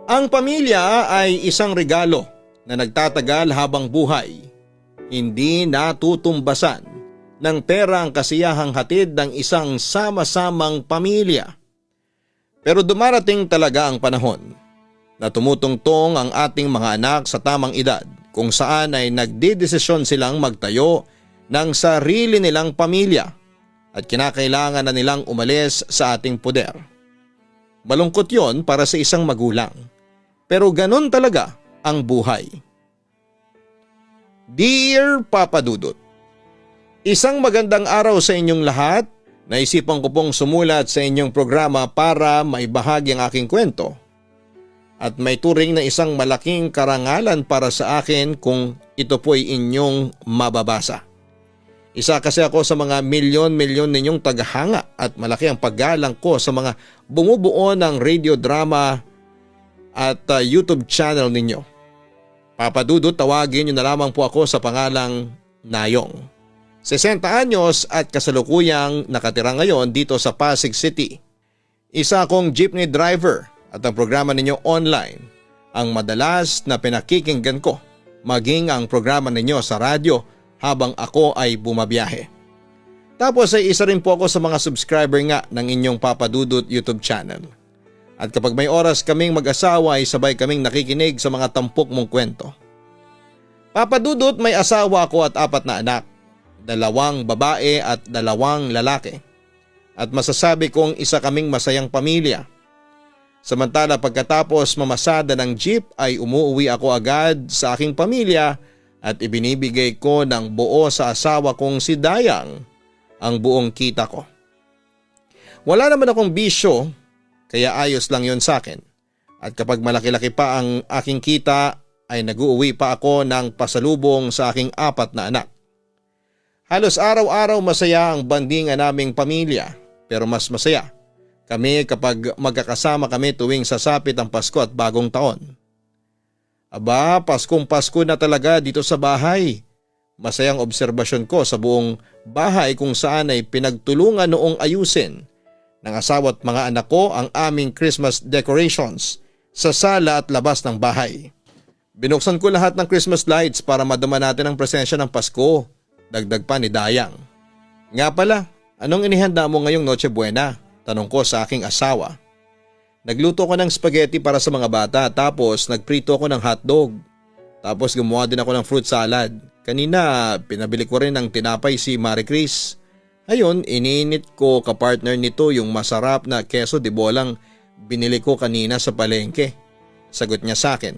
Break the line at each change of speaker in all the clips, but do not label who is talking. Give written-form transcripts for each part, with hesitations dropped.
Ang pamilya ay isang regalo na nagtatagal habang buhay. Hindi natutumbasan ng pera ang kasiyahang hatid ng isang sama-samang pamilya. Pero dumarating talaga ang panahon na tumutungtong ang ating mga anak sa tamang edad kung saan ay nagdedesisyon silang magtayo ng sarili nilang pamilya at kinakailangan na nilang umalis sa ating puder. Malungkot yon para sa isang magulang, pero ganon talaga ang buhay. Dear Papa Dudut, isang magandang araw sa inyong lahat. Naisipan ko pong sumulat sa inyong programa para maibahagi ang aking kwento. At may turing na isang malaking karangalan para sa akin kung ito po'y inyong mababasa. Isa kasi ako sa mga milyon-milyon ninyong tagahanga at malaki ang paggalang ko sa mga bumubuo ng radio drama at YouTube channel ninyo. Papa Dudut, tawagin niyo na lamang po ako sa pangalang Nayong. 60 anyos at kasalukuyang nakatira ngayon dito sa Pasig City. Isa akong jeepney driver at ang programa ninyo online ang madalas na pinakikinggan ko, maging ang programa ninyo sa radyo habang ako ay bumabiyahe. Tapos ay isa rin po ako sa mga subscriber nga ng inyong Papa Dudut YouTube channel. At kapag may oras kaming mag-asawa ay sabay kaming nakikinig sa mga tampok mong kwento. Papa Dudut, may asawa ako at 4 na anak. 2 babae at 2 lalaki. At masasabi kong isa kaming masayang pamilya. Samantala pagkatapos mamasada ng jeep ay umuwi ako agad sa aking pamilya at ibinibigay ko ng buo sa asawa kong si Dayang ang buong kita ko. Wala naman akong bisyo kaya ayos lang yon sa akin. At kapag malaki-laki pa ang aking kita ay nag-uuwi pa ako ng pasalubong sa aking 4 na anak. Halos araw-araw masaya ang bandingan naming pamilya, pero mas masaya kami kapag magkakasama kami tuwing sasapit ang Pasko at Bagong Taon. Aba, Paskong Pasko na talaga dito sa bahay. Masayang obserbasyon ko sa buong bahay kung saan ay pinagtulungan noong ayusin ng asawa at mga anak ko ang aming Christmas decorations sa sala at labas ng bahay. Binuksan ko lahat ng Christmas lights para madama natin ang presensya ng Pasko. Dagdag pa ni Dayang. Nga pala, anong inihanda mo ngayong Noche Buena? Tanong ko sa aking asawa. Nagluto ko ng spaghetti para sa mga bata tapos nagprito ko ng hotdog. Tapos gumawa din ako ng fruit salad. Kanina pinabili ko rin ng tinapay si Marie Chris. Ayun, ininit ko kapartner nito yung masarap na keso de bolang binili ko kanina sa palengke. Sagot niya sa akin.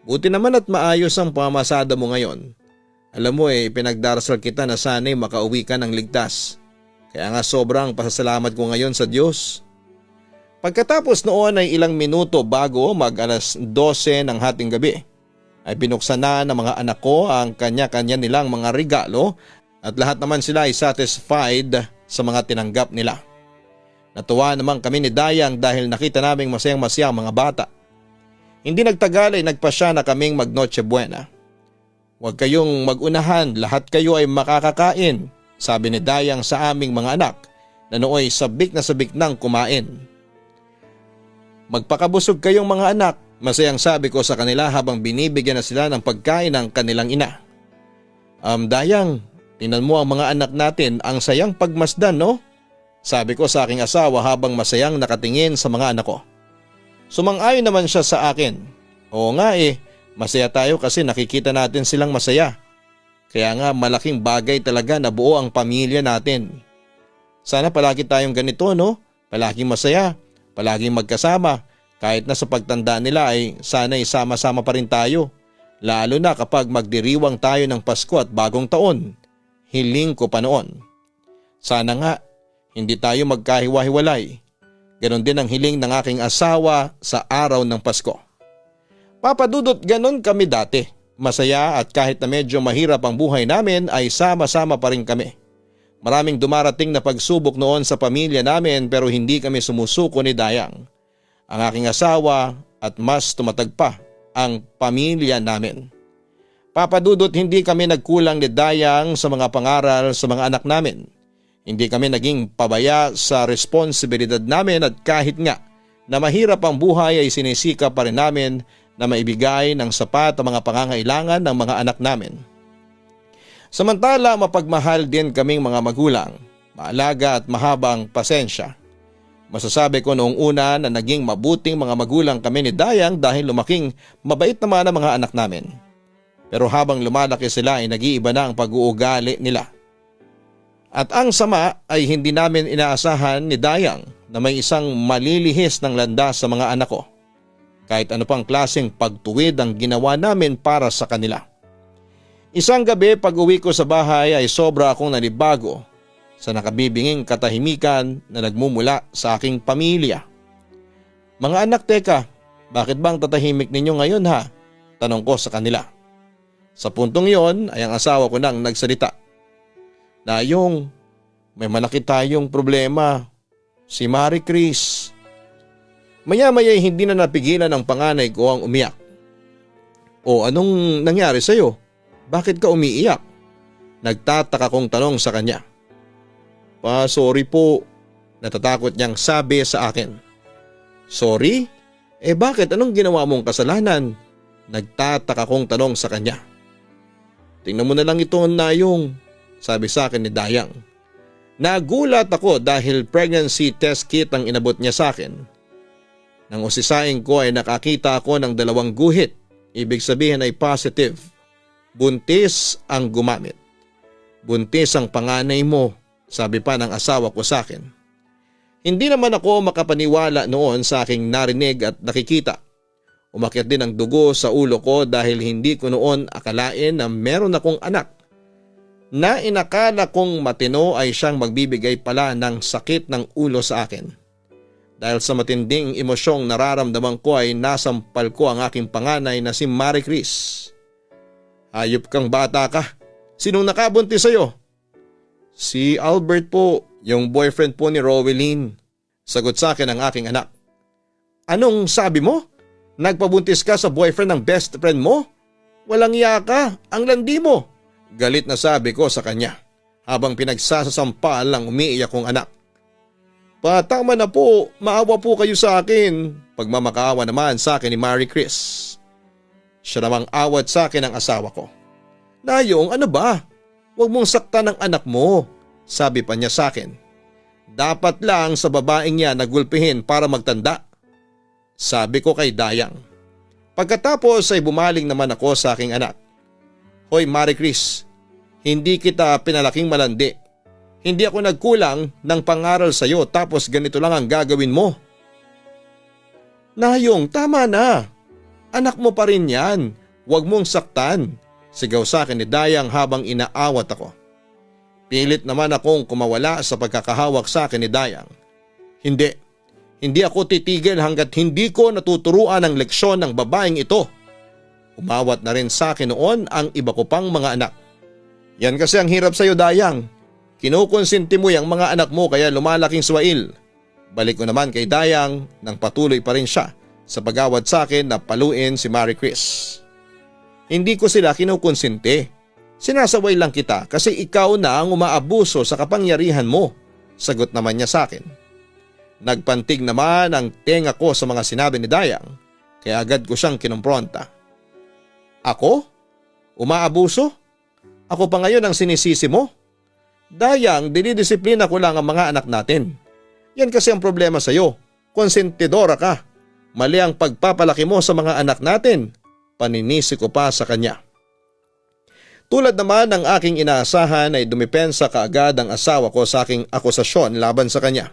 Buti naman at maayos ang pamasada mo ngayon. Alam mo pinagdarasal kita na sana'y makauwi ka ng ligtas. Kaya nga sobrang pasasalamat ko ngayon sa Diyos. Pagkatapos noon ay ilang minuto bago mag 12:00 ng hating gabi, ay binuksan na ng mga anak ko ang kanya-kanya nilang mga regalo at lahat naman sila ay satisfied sa mga tinanggap nila. Natuwa naman kami ni Dayang dahil nakita naming masayang-masaya ang mga bata. Hindi nagtagal ay nagpasya na kaming mag Noche Buena. Huwag kayong magunahan, lahat kayo ay makakakain, sabi ni Dayang sa aming mga anak na nooy sabik na sabik nang kumain. Magpakabusog kayong mga anak, masayang sabi ko sa kanila habang binibigyan na sila ng pagkain ng kanilang ina. Dayang, tingnan mo ang mga anak natin, ang sayang pagmasdan, no? Sabi ko sa aking asawa habang masayang nakatingin sa mga anak ko. Sumang-ayon naman siya sa akin. Oo nga masaya tayo kasi nakikita natin silang masaya. Kaya nga malaking bagay talaga na buo ang pamilya natin. Sana palagi tayong ganito, no? Palaging masaya, palaging magkasama. Kahit na sa pagtanda nila ay sana'y sama-sama pa rin tayo. Lalo na kapag magdiriwang tayo ng Pasko at Bagong Taon. Hiling ko pa noon. Sana nga hindi tayo magkahiwa-hiwalay. Ganon din ang hiling ng aking asawa sa araw ng Pasko. Papa Dudut, ganon kami dati. Masaya at kahit na medyo mahirap ang buhay namin ay sama-sama pa rin kami. Maraming dumarating na pagsubok noon sa pamilya namin pero hindi kami sumusuko ni Dayang, ang aking asawa, at mas tumatag pa ang pamilya namin. Papa Dudut, hindi kami nagkulang ni Dayang sa mga pangaral sa mga anak namin. Hindi kami naging pabaya sa responsibilidad namin at kahit nga na mahirap ang buhay ay sinisika pa rin namin na maibigay ng sapat ang mga pangangailangan ng mga anak namin. Samantala mapagmahal din kaming mga magulang, maalaga at mahabang pasensya. Masasabi ko noong una na naging mabuting mga magulang kami ni Dayang dahil lumaking mabait naman ang mga anak namin. Pero habang lumalaki sila ay nag-iiba na ang pag-uugali nila. At ang sama ay hindi namin inaasahan ni Dayang na may isang malilihis ng landas sa mga anak ko. Kahit ano pang klaseng pagtuwid ang ginawa namin para sa kanila. Isang gabi pag uwi ko sa bahay ay sobra akong nanibago sa nakabibinging katahimikan na nagmumula sa aking pamilya. Mga anak, teka, bakit bang tatahimik ninyo ngayon ha? Tanong ko sa kanila. Sa puntong yon ay ang asawa ko nang nagsalita. Dayong, may malaki tayong problema. Si Marie Chris. Maya-maya hindi na napigilan ang panganay ko ang umiyak. O anong nangyari sa'yo? Bakit ka umiiyak? Nagtataka kong tanong sa kanya. Sorry po. Natatakot niyang sabi sa akin. Sorry? Bakit? Anong ginawa mong kasalanan? Nagtataka kong tanong sa kanya. Tingnan mo na lang ito, Nayong, sabi sa akin ni Dayang. Nagulat ako dahil pregnancy test kit ang inabot niya sa akin. Nang usisain ko ay nakakita ako ng 2 guhit. Ibig sabihin ay positive. Buntis ang gumamit. Buntis ang panganay mo, sabi pa ng asawa ko sa akin. Hindi naman ako makapaniwala noon sa aking narinig at nakikita. Umakyat din ang dugo sa ulo ko dahil hindi ko noon akalain na meron akong anak. Na inakala kong matino ay siyang magbibigay pala ng sakit ng ulo sa akin. Dahil sa matinding emosyong nararamdaman ko ay nasampal ko ang aking panganay na si Marie Chris. Hayop kang bata ka. Sinong nakabuntis sa'yo? Si Albert po, yung boyfriend po ni Rowelyn. Sagot sa akin ang aking anak. Anong sabi mo? Nagpabuntis ka sa boyfriend ng best friend mo? Walang iya ka, ang landi mo. Galit na sabi ko sa kanya habang pinagsasampal ang umiiyak kong anak. Tama na po, maawa po kayo sa akin. Pagmamakaawa naman sa akin ni Marie Chris. Siya namang awat sa akin ang asawa ko. Nayong, ano ba? Huwag mong saktan ang anak mo, sabi pa niya sa akin. Dapat lang sa babaeng niya nagulpihin para magtanda, sabi ko kay Dayang. Pagkatapos ay bumaling naman ako sa aking anak. Hoy Marie Chris, hindi kita pinalaking malandi. Hindi ako nagkulang ng pangaral sa iyo tapos ganito lang ang gagawin mo. Nayong, tama na. Anak mo pa rin yan. Huwag mong saktan, sigaw sa akin ni Dayang habang inaawat ako. Pilit naman akong kumawala sa pagkakahawak sa akin ni Dayang. Hindi ako titigil hanggat hindi ko natuturuan ang leksyon ng babaeng ito. Umawat na rin sa akin noon ang iba ko pang mga anak. Yan kasi ang hirap sa iyo, Dayang. Kinukonsinti mo yung mga anak mo kaya lumalaking swail. Balik ko naman kay Dayang nang patuloy pa rin siya sa pag-awat sa akin na paluin si Marie Chris. Hindi ko sila kinukonsinti. Sinasaway lang kita kasi ikaw na ang umaabuso sa kapangyarihan mo, sagot naman niya sa akin. Nagpantig naman ang tenga ko sa mga sinabi ni Dayang kaya agad ko siyang kinumpronta. Ako? Umaabuso? Ako pa ngayon ang sinisisi mo? Dayang, dinidisiplina ko lang ang mga anak natin. Yan kasi ang problema sa iyo. Konsentidora ka. Mali ang pagpapalaki mo sa mga anak natin. Paninisi ko pa sa kanya. Tulad naman ng aking inaasahan ay dumipensa kaagad ang asawa ko sa aking akusasyon laban sa kanya.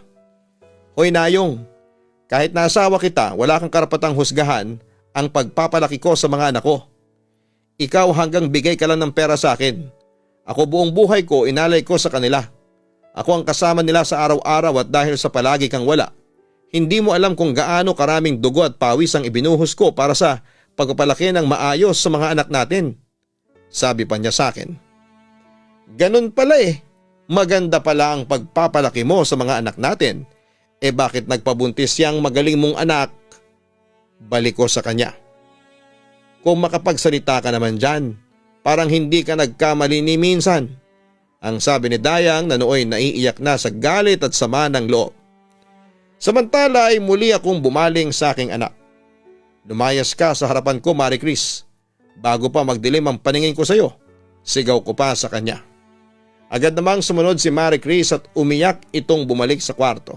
Hoy Nayong, kahit na asawa kita, wala kang karapatang husgahan ang pagpapalaki ko sa mga anak ko. Ikaw hanggang bigay ka lang ng pera sa akin. Ako buong buhay ko inalay ko sa kanila. Ako ang kasama nila sa araw-araw at dahil sa palagi kang wala, hindi mo alam kung gaano karaming dugo at pawis ang ibinuhos ko para sa pagpapalaki ng maayos sa mga anak natin. Sabi pa niya sa akin. Ganun pala maganda pala ang pagpapalaki mo sa mga anak natin. Bakit nagpabuntis yang magaling mong anak? Balik ko sa kanya. Kung makapagsalita ka naman dyan, parang hindi ka nagkamali ni minsan. Ang sabi ni Dayang na nooy naiiyak na sa galit at sama ng loob. Samantala ay muli akong bumaling sa aking anak. Lumayas ka sa harapan ko, Marie Chris. Bago pa magdilim ang paningin ko sa iyo, sigaw ko pa sa kanya. Agad namang sumunod si Marie Chris at umiyak itong bumalik sa kwarto.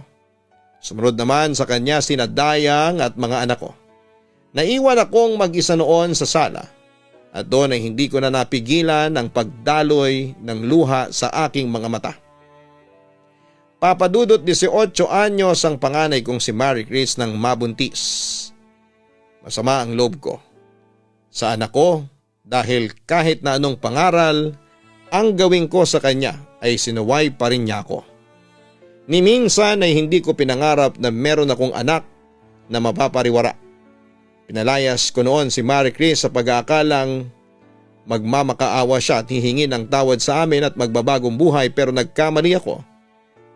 Sumunod naman sa kanya sina Dayang at mga anak ko. Naiwan akong mag-isa noon sa sala at doon ay hindi ko na napigilan ang pagdaloy ng luha sa aking mga mata. Papadudot 18 anyos ang panganay kong si Marie Chris nang mabuntis. Masama ang loob ko sa anak ko dahil kahit na anong pangaral ang gawin ko sa kanya ay sinuway pa rin niya ako. Ni minsan ay hindi ko pinangarap na meron akong anak na mapapariwara. Pinalayas ko noon si Marie Chris sa pag-aakalang magmamakaawa siya at hihingi ng tawad sa amin at magbabagong buhay, pero nagkamali ako.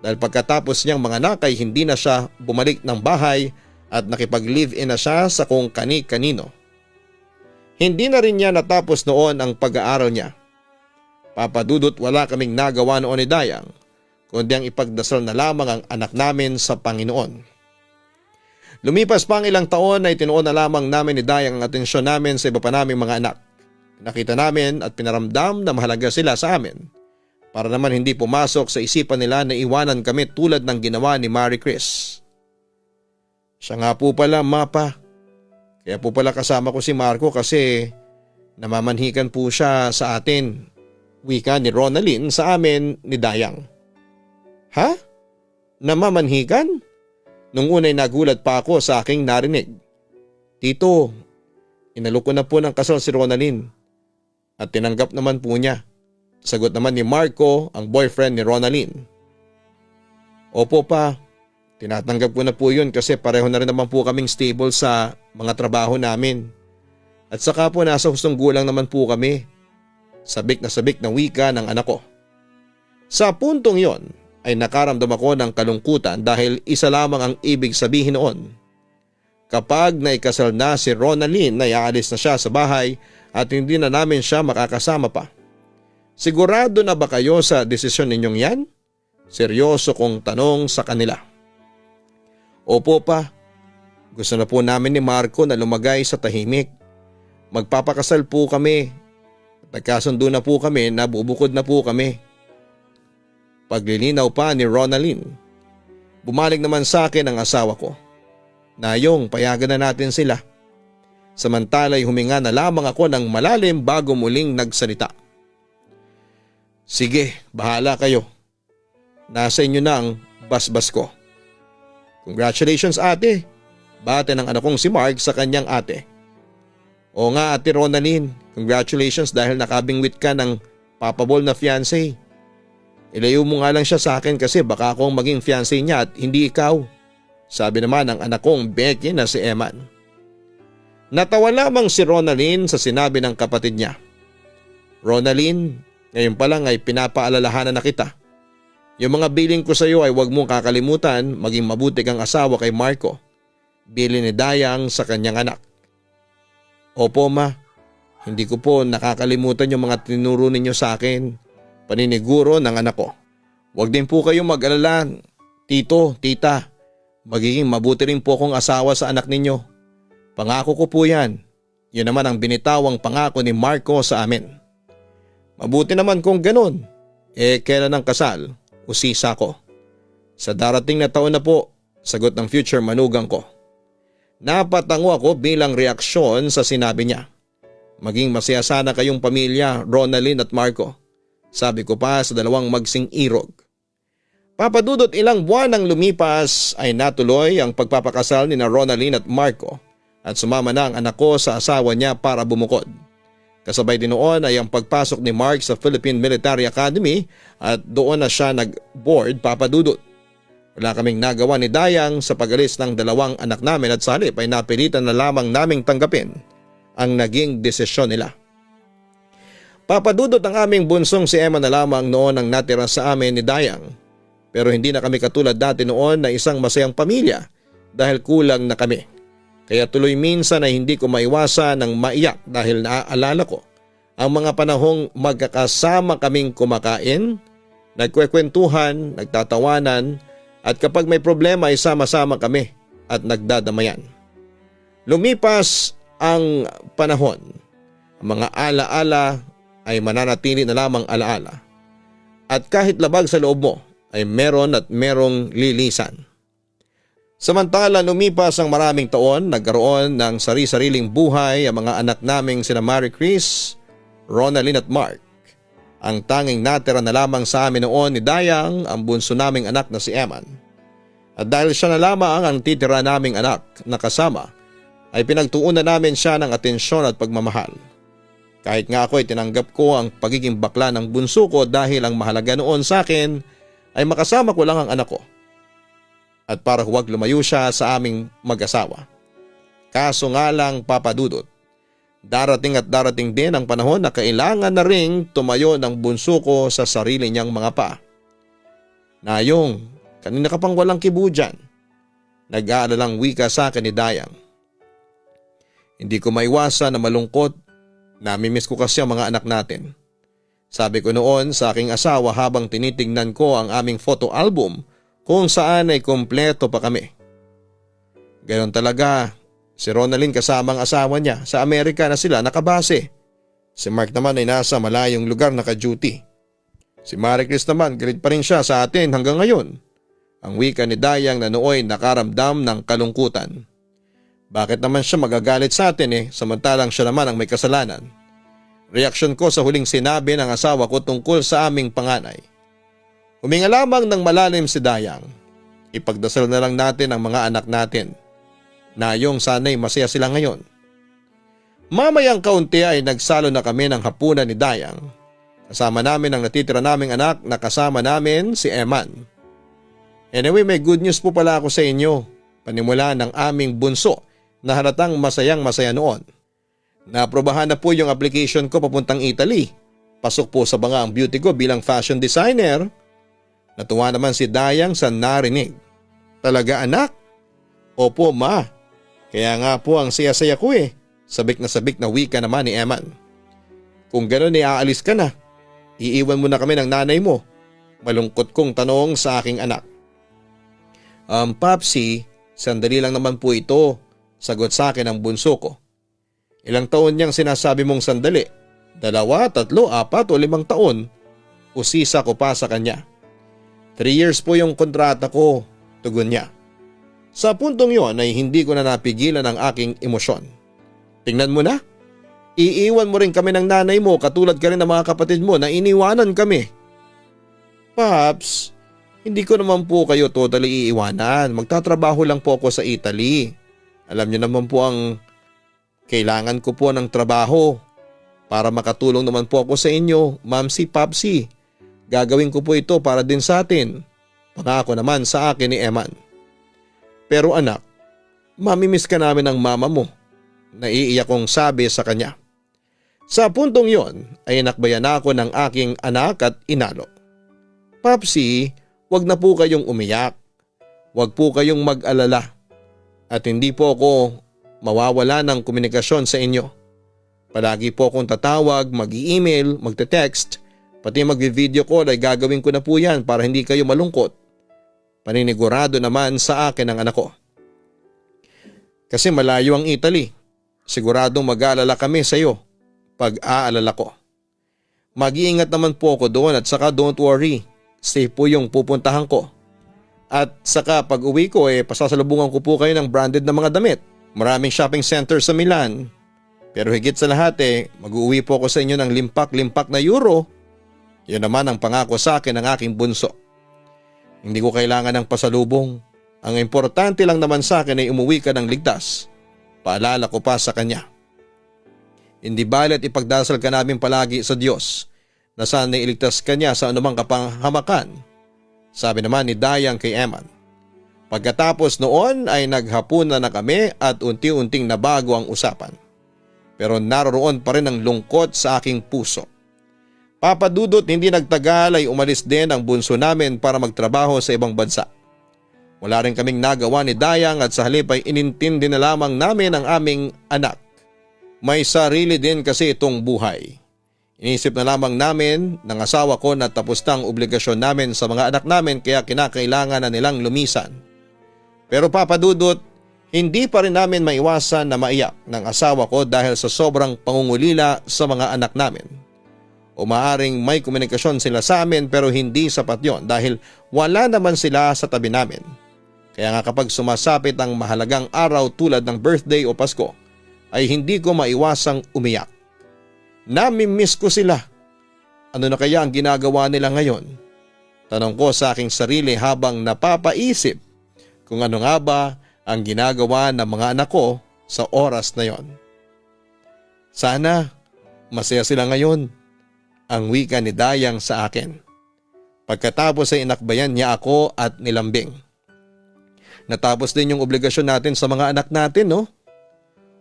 Dahil pagkatapos niyang manganak ay hindi na siya bumalik ng bahay at nakipag-live-in na siya sa kung kani-kanino. Hindi na rin niya natapos noon ang pag-aaral niya. Papadudot, wala kaming nagawa noon ni Dayang, kundi ang ipagdasal na lamang ang anak namin sa Panginoon. Lumipas pa ang ilang taon ay tinuon na lamang namin ni Dayang ang atensyon namin sa iba pa naming mga anak. Nakita namin at pinaramdam na mahalaga sila sa amin, para naman hindi pumasok sa isipan nila na iwanan kami tulad ng ginawa ni Marie Chris. Siya nga po pala, Mapa. Kaya po pala kasama ko si Marco kasi namamanhikan po siya sa atin. Wika ni Ronaldin sa amin ni Dayang. Ha? Namamanhikan? Nung unay nagulat pa ako sa aking narinig. Tito, inalok ko na po ng kasal si Ronaldin at tinanggap naman po niya. Sagot naman ni Marco, ang boyfriend ni Ronaldin. Opo pa, tinatanggap ko na po yun kasi pareho na rin naman po kaming stable sa mga trabaho namin. At saka po nasa hustong gulang naman po kami. Sabik na wika ng anak ko. Sa puntong yon ay nakaramdam ako ng kalungkutan dahil isa lamang ang ibig sabihin noon. Kapag naikasal na si Ronaldin ay aalis na siya sa bahay at hindi na namin siya makakasama pa. Sigurado na ba kayo sa desisyon ninyong yan? Seryoso kong tanong sa kanila. Opo pa, gusto na po namin ni Marco na lumagay sa tahimik. Magpapakasal po kami. Nagkasundo na po kami na bubukod na po kami. Paglilinaw pa ni Ronaldin. Bumalik naman sa akin ang asawa ko. Nayong, payagan na natin sila. Samantala'y huminga na lamang ako ng malalim bago muling nagsalita. Sige, bahala kayo. Nasa inyo na ang basbas ko. Congratulations ate. Bate ng anak kong si Mark sa kanyang ate. O nga ate Ronaldin, congratulations dahil nakabingwit ka ng papabol na fiancé. Ilayo mo nga lang siya sa akin kasi baka akong maging fiancé niya at hindi ikaw. Sabi naman ng anak kong Becky na si Eman. Natawa lamang si Ronaldin sa sinabi ng kapatid niya. Ronaldin, ngayon pa lang ay pinapaalalahanan na kita. Yung mga bilin ko sa iyo ay huwag mong kakalimutan maging mabuti kang asawa kay Marco. Bilin ni Dayang sa kanyang anak. Opo ma, hindi ko po nakakalimutan yung mga tinuro ninyo sa akin. Paniniguro ng anak ko. Huwag din po kayong mag-alala, tito, tita. Magiging mabuti rin po akong asawa sa anak ninyo. Pangako ko po yan. Yun naman ang binitawang pangako ni Marco sa amin. Mabuti naman kung ganun. Kailan ang kasal? Usisa ko. Sa darating na taon na po, sagot ng future manugang ko. Napatango ako bilang reaksyon sa sinabi niya. Maging masaya sana kayong pamilya, Ronaldin at Marco. Sabi ko pa sa dalawang magsing irog. Papadudot ilang buwan ang lumipas ay natuloy ang pagpapakasal ni na Ronaldin at Marco at sumama na ang anak ko sa asawa niya para bumukod. Kasabay din noon ay ang pagpasok ni Mark sa Philippine Military Academy at doon na siya nag-board papadudot. Wala kaming nagawa ni Dayang sa pag-alis ng dalawang anak namin at sa halip ay napilitan na lamang naming tanggapin ang naging desisyon nila. Papadudot ang aming bunsong si Emma na lamang noon ang natira sa amin ni Dayang. Pero hindi na kami katulad dati noon na isang masayang pamilya dahil kulang na kami. Kaya tuloy minsan ay hindi ko maiwasan ng maiyak dahil naaalala ko ang mga panahong magkakasama kaming kumakain, nagkwekwentuhan, nagtatawanan At kapag may problema ay sama-sama kami at nagdadamayan. Lumipas ang panahon. Ang mga alaala ay mananatili na lamang alaala. At kahit labag sa loob mo ay meron at merong lilisan. Samantala lumipas ang maraming taon, nagkaroon ng sari-sariling buhay ang mga anak naming sina Marie Chris, Ronalyn at Mark. Ang tanging natira na lamang sa amin noon ni Dayang ang bunso naming anak na si Eman. At dahil siya na lamang ang titira naming anak na kasama, ay pinagtuunan namin siya ng atensyon at pagmamahal. Kahit nga ako ay tinanggap ko ang pagiging bakla ng bunso ko dahil ang mahalaga noon sa akin ay makasama ko lang ang anak ko. At para huwag lumayo siya sa aming mag-asawa. Kaso nga lang Papa Dudut, darating at darating din ang panahon na kailangan na ring tumayo ng bunso ko sa sarili niyang mga paa. Nayong, kanina ka pang walang kibo dyan. Nag-aalalang wika sa akin ni Dayang. Hindi ko maiwasan na malungkot. Namimiss ko kasi ang mga anak natin. Sabi ko noon sa aking asawa habang tinitingnan ko ang aming photo album kung saan ay kumpleto pa kami. Ganon talaga, si Ronalyn kasama ang asawa niya sa Amerika na sila nakabase. Si Mark naman ay nasa malayong lugar naka-duty. Si Marie Chris naman galit pa rin siya sa atin hanggang ngayon. Ang wika ni Dayang na nooy nakaramdam ng kalungkutan. Bakit naman siya magagalit sa atin samantalang siya naman ang may kasalanan? Reaksyon ko sa huling sinabi ng asawa ko tungkol sa aming panganay. Huminga lamang ng malalim si Dayang. Ipagdasal na lang natin ang mga anak natin. Na yung sana'y masaya sila ngayon. Mamayang kaunti ay nagsalo na kami ng hapunan ni Dayang. Kasama namin ang natitira naming anak na kasama namin si Eman. Anyway, may good news po pala ako sa inyo. Panimula ng aming bunso na halatang masayang masaya noon. Naaprobahan na po yung application ko papuntang Italy. Pasok po sa banga ang beauty ko bilang fashion designer. Natuwa naman si Dayang sa narinig. Talaga anak? Opo ma. Kaya nga po ang saya-saya ko Sabik na wika naman ni Eman. Kung gano'n aalis ka na. Iiwan mo na kami ng nanay mo. Malungkot kong tanong sa aking anak. Papsi, sandali lang naman po ito. Sagot sa akin ang bunso ko. Ilang taon niyang sinasabi mong sandali? 2, 3, 4 o 5 taon? Usisa ko pa sa kanya. 3 years po yung kontrata ko, tugon niya. Sa puntong yon ay hindi ko na napigilan ang aking emosyon. Tingnan mo na. Iiwan mo rin kami ng nanay mo katulad ka rin ng mga kapatid mo na iniwanan kami. Paps, hindi ko naman po kayo totally iiwanan. Magtatrabaho lang po ako sa Italy. Alam niyo naman po ang kailangan ko po ng trabaho. Para makatulong naman po ako sa inyo, Mamsi, Papsi. Gagawin ko po ito para din sa atin. Pangako naman sa akin ni Eman. Pero anak, mamimiss ka namin ng mama mo. Naiiyak kong sabi sa kanya. Sa puntong yon ay nakbayan ako ng aking anak at inalo. Papsi, wag na po kayong umiyak. Wag po kayong mag-alala. At hindi po ako mawawala ng komunikasyon sa inyo. Palagi po akong tatawag, mag-i-email, magte-text, pati mag-video call ay gagawin ko na po yan para hindi kayo malungkot. Paninigurado naman sa akin ang anak ko. Kasi malayo ang Italy. Siguradong mag-aalala kami sa iyo pag-aalala ko. Mag-iingat naman po ako doon at saka don't worry. Safe po yung pupuntahan ko. At saka pag uwi ko pasasalubungan ko po kayo ng branded na mga damit. Maraming shopping center sa Milan. Pero higit sa lahat mag-uwi po ako sa inyo ng limpak-limpak na euro. Yun naman ang pangako sa akin ng aking bunso. Hindi ko kailangan ng pasalubong. Ang importante lang naman sa akin ay umuwi ka ng ligtas. Paalala ko pa sa kanya. Hindi balit ipagdasal ka namin palagi sa Diyos na sana iligtas ka niya sa anumang kapahamakan. Sabi naman ni Dayang kay Eman. Pagkatapos noon ay naghapunan na kami at unti-unting nabago ang usapan. Pero naroroon pa rin ang lungkot sa aking puso. Papa Dudut, hindi nagtagal ay umalis din ang bunso namin para magtrabaho sa ibang bansa. Wala rin kaming nagawa ni Dayang at sa halip ay inintindi na lamang namin ang aming anak. May sarili din kasi itong buhay. Inisip na lamang namin ng asawa ko na tapos na ang obligasyon namin sa mga anak namin kaya kinakailangan na nilang lumisan. Pero Papa Dudut, hindi pa rin namin maiwasan na maiyak ng asawa ko dahil sa sobrang pangungulila sa mga anak namin. O maaring may komunikasyon sila sa amin pero hindi sapat yon dahil wala naman sila sa tabi namin. Kaya nga kapag sumasapit ang mahalagang araw tulad ng birthday o Pasko ay hindi ko maiwasang umiyak. Nami-miss ko sila. Ano na kaya ang ginagawa nila ngayon? Tanong ko sa aking sarili habang napapaisip kung ano nga ba ang ginagawa ng mga anak ko sa oras na yon. Sana masaya sila ngayon, ang wika ni Dayang sa akin. Pagkatapos ay inakbayan niya ako at nilambing. Natapos din yung obligasyon natin sa mga anak natin, no?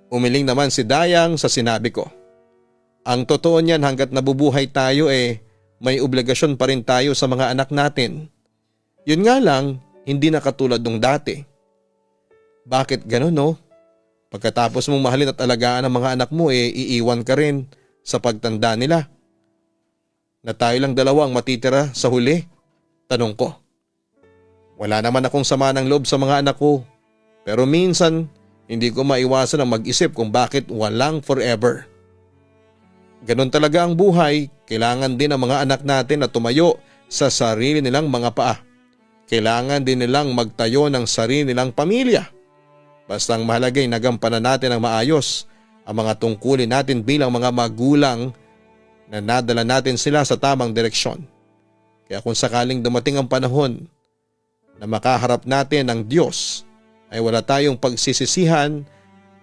Umiling naman si Dayang sa sinabi ko. Ang totoo niyan hanggat nabubuhay tayo may obligasyon pa rin tayo sa mga anak natin. Yun nga lang, hindi na katulad nung dati. Bakit ganun, no? Pagkatapos mong mahalin at alagaan ang mga anak mo iiwan ka rin sa pagtanda nila. Na tayo lang dalawa ang matitira sa huli? Tanong ko. Wala naman akong sama ng loob sa mga anak ko. Pero minsan, hindi ko maiwasan ang mag-isip kung bakit walang forever. Ganon talaga ang buhay, kailangan din ang mga anak natin na tumayo sa sarili nilang mga paa. Kailangan din nilang magtayo ng sarili nilang pamilya. Basta ang mahalaga ay nagampanan natin ang maayos ang mga tungkulin natin bilang mga magulang na nadala natin sila sa tamang direksyon. Kaya kung sakaling dumating ang panahon na makaharap natin ng Diyos ay wala tayong pagsisisihan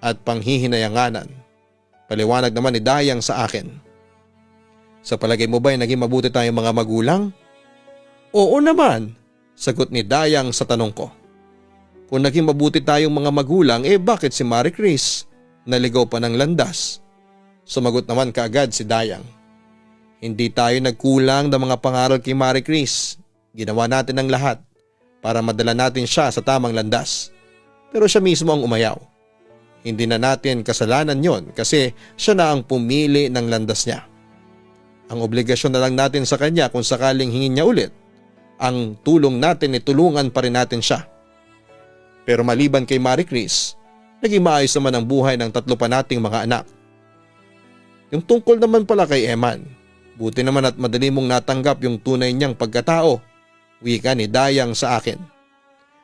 at panghihinayanganan. Paliwanag naman ni Dayang sa akin. Sa palagay mo ba ay naging mabuti tayong mga magulang? Oo naman, sagot ni Dayang sa tanong ko. Kung naging mabuti tayong mga magulang, bakit si Marie Chris naligaw pa ng landas? Sumagot naman kaagad si Dayang. Hindi tayo nagkulang ng mga pangaral kay Marie Chris. Ginawa natin ang lahat para madala natin siya sa tamang landas. Pero siya mismo ang umayaw. Hindi na natin kasalanan yon kasi siya na ang pumili ng landas niya. Ang obligasyon na lang natin sa kanya kung sakaling hingin niya ulit, ang tulong natin tulungan pa rin natin siya. Pero maliban kay Marie Chris, naging maayos naman ang buhay ng tatlo pa nating mga anak. Yung tungkol naman pala kay Eman, buti naman at madali mong natanggap yung tunay niyang pagkatao, wika ni Dayang sa akin.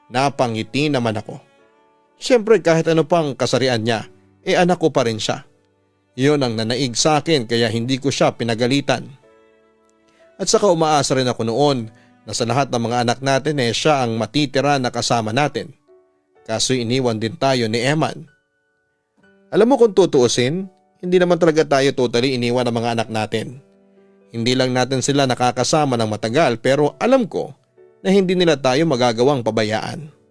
Napangiti naman ako. Siyempre kahit ano pang kasarian niya, anak ko pa rin siya. Iyon ang nanaig sa akin kaya hindi ko siya pinagalitan. At saka umaasa rin ako noon na sa lahat ng mga anak natin siya ang matitira na kasama natin. Kaso iniwan din tayo ni Eman. Alam mo kung tutuusin, hindi naman talaga tayo totally iniwan ng mga anak natin. Hindi lang natin sila nakakasama ng matagal pero alam ko na hindi nila tayo magagawang pabayaan.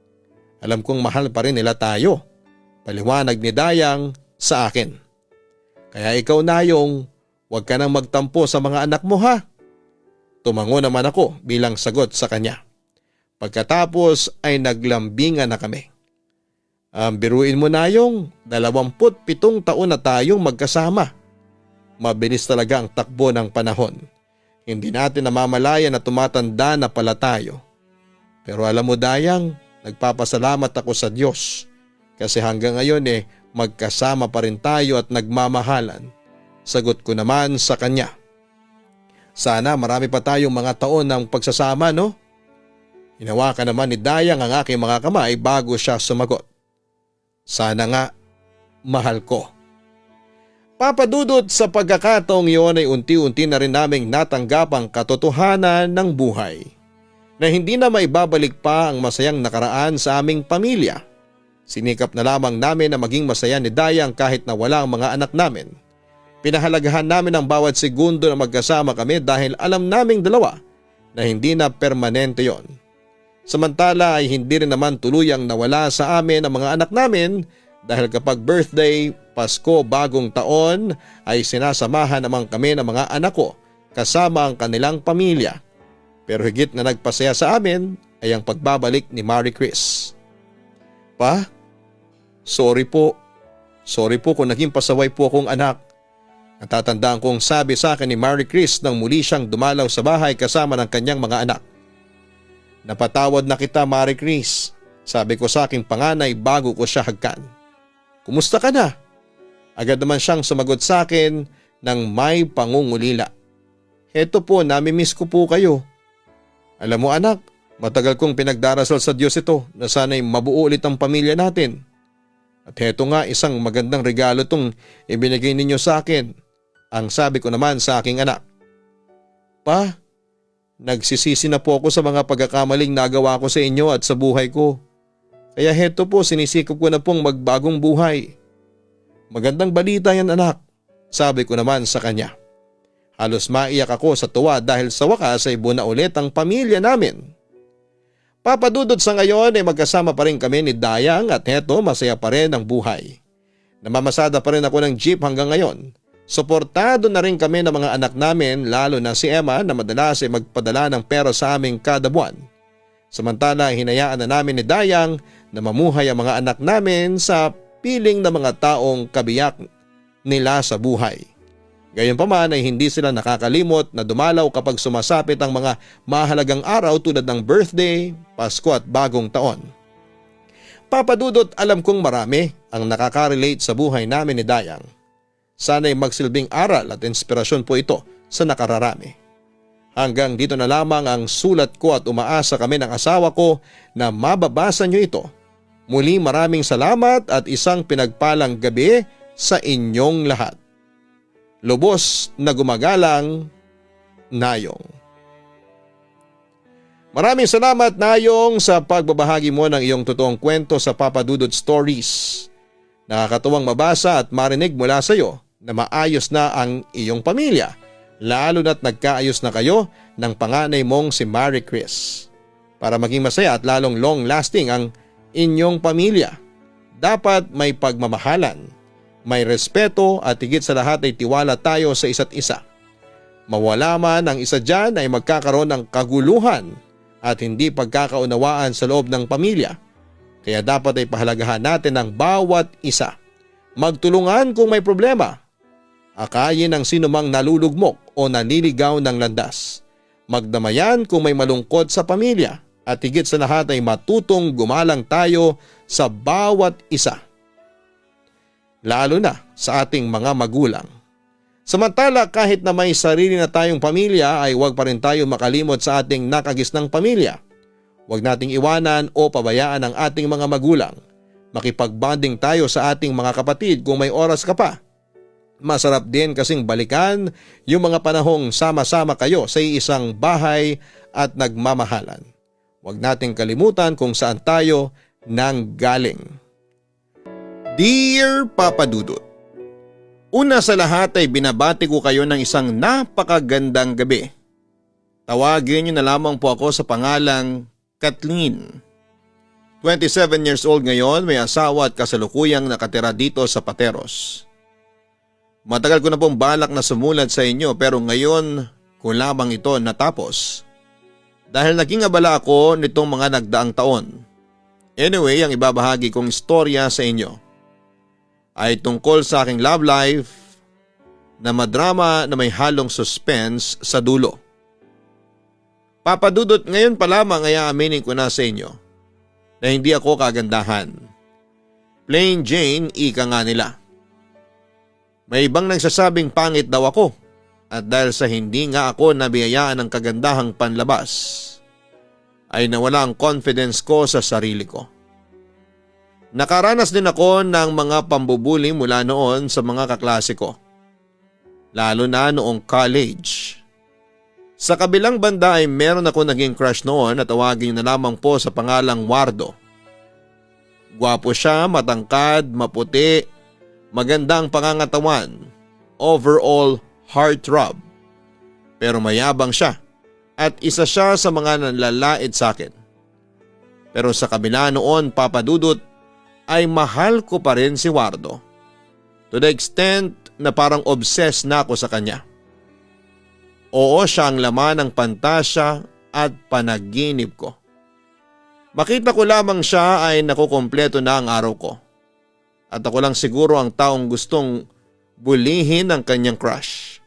Alam kong mahal pa rin nila tayo. Paliwanag ni Dayang sa akin. Kaya ikaw Nayong, huwag ka nang magtampo sa mga anak mo ha. Tumango naman ako bilang sagot sa kanya. Pagkatapos ay naglambingan na kami. Biruin mo Nayong, 27 taon na tayong magkasama. Mabilis talaga ang takbo ng panahon. Hindi natin namamalayan na tumatanda na pala tayo. Pero alam mo Dayang, nagpapasalamat ako sa Diyos. Kasi hanggang ngayon magkasama pa rin tayo at nagmamahalan. Sagot ko naman sa kanya. Sana marami pa tayong mga taon ng pagsasama, no? Hinawakan naman ni Dayang ang aking mga kamay bago siya sumagot. Sana nga, mahal ko. Papa Dudut, sa pagkakataong iyon ay unti-unti na rin naming natanggap ang katotohanan ng buhay. Na hindi na maibabalik pa ang masayang nakaraan sa aming pamilya. Sinikap na lamang namin na maging masaya ni Dayang kahit na wala ang mga anak namin. Pinahalagahan namin ang bawat segundo na magkasama kami dahil alam naming dalawa na hindi na permanente yon. Samantala ay hindi rin naman tuluyang nawala sa amin ang mga anak namin dahil kapag birthday, Pasko, bagong taon ay sinasamahan naman kami ng mga anak ko kasama ang kanilang pamilya. Pero higit na nagpasaya sa amin ay ang pagbabalik ni Marie Chris. Pa, sorry po. Sorry po kung naging pasaway po akong anak. Natatandaan kong sabi sa akin ni Marie Chris nang muli siyang dumalaw sa bahay kasama ng kanyang mga anak. Napatawad na kita, Marie Chris, sabi ko sa aking panganay bago ko siya hagkan. Kumusta ka na? Agad naman siyang sumagot sa akin ng may pangungulila. Heto po, namimiss ko po kayo. Alam mo anak, matagal kong pinagdarasal sa Diyos ito na sana'y mabuo ulit ang pamilya natin. At heto nga, isang magandang regalo tong ibinigay ninyo sa akin. Ang sabi ko naman sa aking anak. Pa, nagsisisi na po ako sa mga pagkakamaling nagawa ko sa inyo at sa buhay ko. Kaya heto po, sinisikap ko na pong magbagong buhay. Magandang balita yan anak, sabi ko naman sa kanya. Halos maiyak ako sa tuwa dahil sa wakas ay buo na ulit ang pamilya namin. Papadudod sa ngayon ay magkasama pa rin kami ni Dayang at heto masaya pa rin ang buhay. Namamasada pa rin ako ng jeep hanggang ngayon. Suportado na rin kami ng mga anak namin lalo na si Emma na madalas ay magpadala ng pera sa aming kada buwan. Samantala hinayaan na namin ni Dayang na mamuhay ang mga anak namin sa piling ng mga taong kabiyak nila sa buhay. Gayunpaman ay hindi sila nakakalimot na dumalaw kapag sumasapit ang mga mahalagang araw tulad ng birthday, Pasko at bagong taon. Papadudot, alam kong marami ang nakaka-relate sa buhay namin ni Dayang. Sana'y magsilbing aral at inspirasyon po ito sa nakararami. Hanggang dito na lamang ang sulat ko at umaasa kami ng asawa ko na mababasa nyo ito. Muli maraming salamat at isang pinagpalang gabi sa inyong lahat. Lubos na gumagalang, Nayong. Maraming salamat Nayong sa pagbabahagi mo ng iyong totoong kwento sa Papa Dudut Stories. Nakakatuwang mabasa at marinig mula sa iyo na maayos na ang iyong pamilya, lalo na't nagkaayos na kayo ng panganay mong si Marie Chris. Para maging masaya at lalong long-lasting ang inyong pamilya, dapat may pagmamahalan, may respeto at higit sa lahat ay tiwala tayo sa isa't isa. Mawala man ang isa dyan ay magkakaroon ng kaguluhan at hindi pagkakaunawaan sa loob ng pamilya. Kaya dapat ay pahalagahan natin ang bawat isa. Magtulungan kung may problema. Akayin ang sinumang nalulugmok o naniligaw ng landas. Magdamayan kung may malungkot sa pamilya at higit sa lahat ay matutong gumalang tayo sa bawat isa. Lalo na sa ating mga magulang. Samantala kahit na may sarili na tayong pamilya ay huwag pa rin tayo makalimot sa ating nakagisnang pamilya. Huwag nating iwanan o pabayaan ang ating mga magulang. Makipagbanding tayo sa ating mga kapatid kung may oras ka pa. Masarap din kasing balikan yung mga panahong sama-sama kayo sa isang bahay at nagmamahalan. Huwag nating kalimutan kung saan tayo nanggaling. Dear Papa Dudut, una sa lahat ay binabati ko kayo ng isang napakagandang gabi. Tawagin niyo na lamang po ako sa pangalang Kathleen. 27 years old ngayon, may asawa at kasalukuyang nakatira dito sa Pateros. Matagal ko na pong balak na sumulat sa inyo pero ngayon ko lamang ito natapos. Dahil naging abala ako nitong mga nagdaang taon. Anyway, ang ibabahagi kong istorya sa inyo ay tungkol sa aking love life na madrama na may halong suspense sa dulo. Papadudot, ngayon pa lamang ay aaminin ko na sa inyo na hindi ako kagandahan. Plain Jane, ika nga nila. May ibang nagsasabing pangit daw ako at dahil sa hindi nga ako nabiyayaan ng kagandahang panlabas ay nawala ang confidence ko sa sarili ko. Nakaranas din ako ng mga pambubuli mula noon sa mga kaklase ko, lalo na noong college. Sa kabilang banda ay meron ako naging crush noon at tawagin na lamang po sa pangalang Wardo. Gwapo siya, matangkad, maputi, magandang pangangatawan, overall heartthrob. Pero mayabang siya at isa siya sa mga nanlalait sa akin. Pero sa kabila noon, Papa Dudut, ay mahal ko pa rin si Wardo. To the extent na parang obsessed na ako sa kanya. Oo, siya ang laman ng pantasya at panaginip ko. Makita ko lamang siya ay nakukumpleto na ang araw ko. At ako lang siguro ang taong gustong bulihin ang kanyang crush.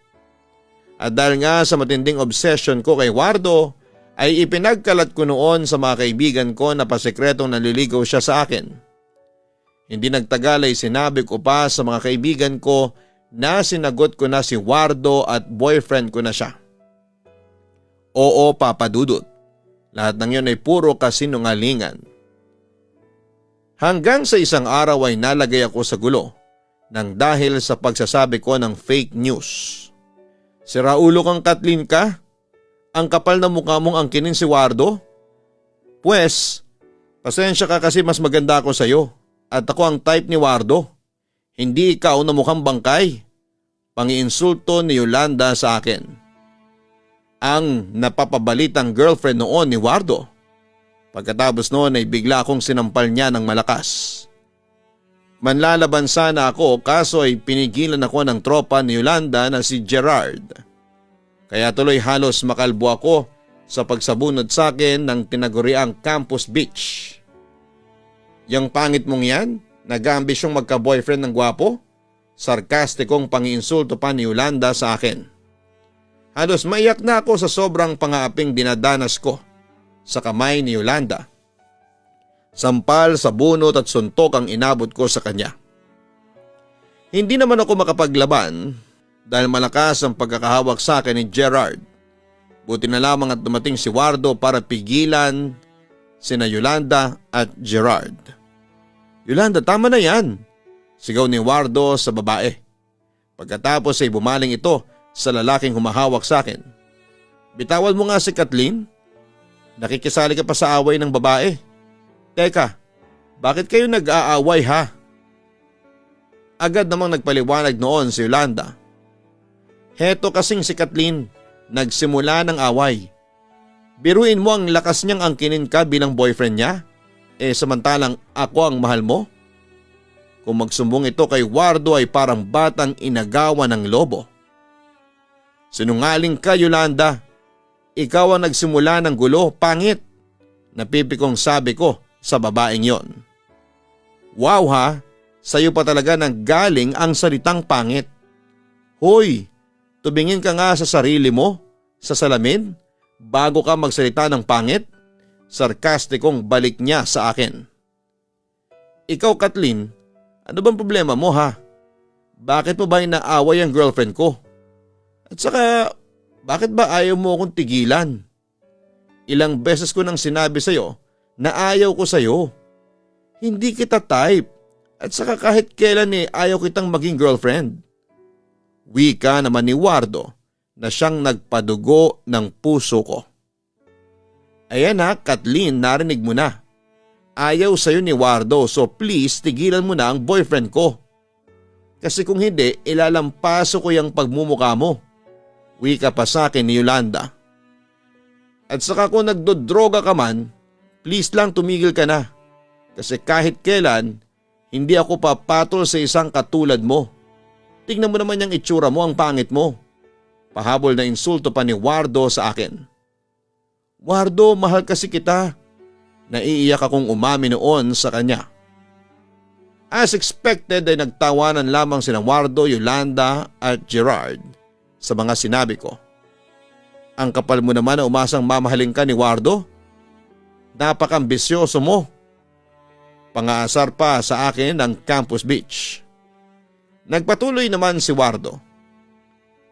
At dahil nga sa matinding obsession ko kay Wardo, ay ipinagkalat ko noon sa mga kaibigan ko na pasekretong naliligaw siya sa akin. Hindi nagtagal ay sinabi ko pa sa mga kaibigan ko na sinagot ko na si Wardo at boyfriend ko na siya. Oo, Papa Dudut. Lahat ng yun ay puro kasinungalingan. Hanggang sa isang araw ay nalagay ako sa gulo nang dahil sa pagsasabi ko ng fake news. Siraulo kang Kathleen ka? Ang kapal na mukha mong angkinin si Wardo? Pwes, pasensya ka kasi mas maganda ako sa'yo at ako ang type ni Wardo. Hindi ikaw na mukhang bangkay. Pangiinsulto ni Yolanda sa akin. Ang napapabalitang girlfriend noon ni Wardo. Pagkatapos noon ay bigla akong sinampal niya ng malakas. Manlalaban sana ako kaso ay pinigilan ako ng tropa ni Yolanda na si Gerard. Kaya tuloy halos makalbo ako sa pagsabunod sa akin ng tinaguriang Campus Beach. Yang pangit mong yan? Nag-aambisyong magka-boyfriend ng gwapo? Sarkastikong pangiinsulto pa ni Yolanda sa akin. Halos maiyak na ako sa sobrang pangaaping dinadanas ko sa kamay ni Yolanda. Sampal sa bunot at suntok ang inabot ko sa kanya. Hindi naman ako makapaglaban dahil malakas ang pagkakahawak sa akin ni Gerard. Buti na lamang at dumating si Wardo para pigilan sina Yolanda at Gerard. Yolanda, tama na yan, sigaw ni Wardo sa babae. Pagkatapos ay bumaling ito sa lalaking humahawak sa akin. Bitawan mo nga si Kathleen. Nakikisali ka pa sa away ng babae. Teka, bakit kayo nag-aaway ha? Agad namang nagpaliwanag noon si Yolanda. Heto kasing si Kathleen, nagsimula ng away. Biruin mo ang lakas niyang angkinin ka bilang boyfriend niya, samantalang ako ang mahal mo? Kung magsumbong ito kay Wardo ay parang batang inagawan ng lobo. Sinungaling ka, Yolanda. Ikaw ang nagsimula ng gulo, pangit. Napipikong sabi ko sa babaeng yon. Wow ha, sayo pa talaga nanggaling ang salitang pangit. Hoy, tumingin ka nga sa sarili mo, sa salamin, bago ka magsalita ng pangit. Sarkastikong balik niya sa akin. Ikaw, Kathleen, ano bang problema mo ha? Bakit mo ba inaaway ang girlfriend ko? At saka, bakit ba ayaw mo akong tigilan? Ilang beses ko nang sinabi sa'yo na ayaw ko sa'yo. Hindi kita type. At saka kahit kailan ayaw kitang maging girlfriend. Wika naman ni Wardo na siyang nagpadugo ng puso ko. Ayan ha, Kathleen, narinig mo na. Ayaw sa'yo ni Wardo, so please tigilan mo na ang boyfriend ko. Kasi kung hindi, ilalampaso ko yung pagmumukha mo. Wika pa sa akin ni Yolanda. At saka kung nagdodroga ka man, please lang tumigil ka na. Kasi kahit kailan, hindi ako papatol sa isang katulad mo. Tingnan mo naman yung itsura mo, ang pangit mo. Pahabol na insulto pa ni Wardo sa akin. Wardo, mahal kasi kita. Naiiyak akong umami noon sa kanya. As expected ay nagtawanan lamang sina Wardo, Yolanda at Gerard sa mga sinabi ko. Ang kapal mo naman na umasang mamahalin ka ni Wardo. Napakambisyoso mo. Pangaasar pa sa akin ng Campus Beach. Nagpatuloy naman si Wardo.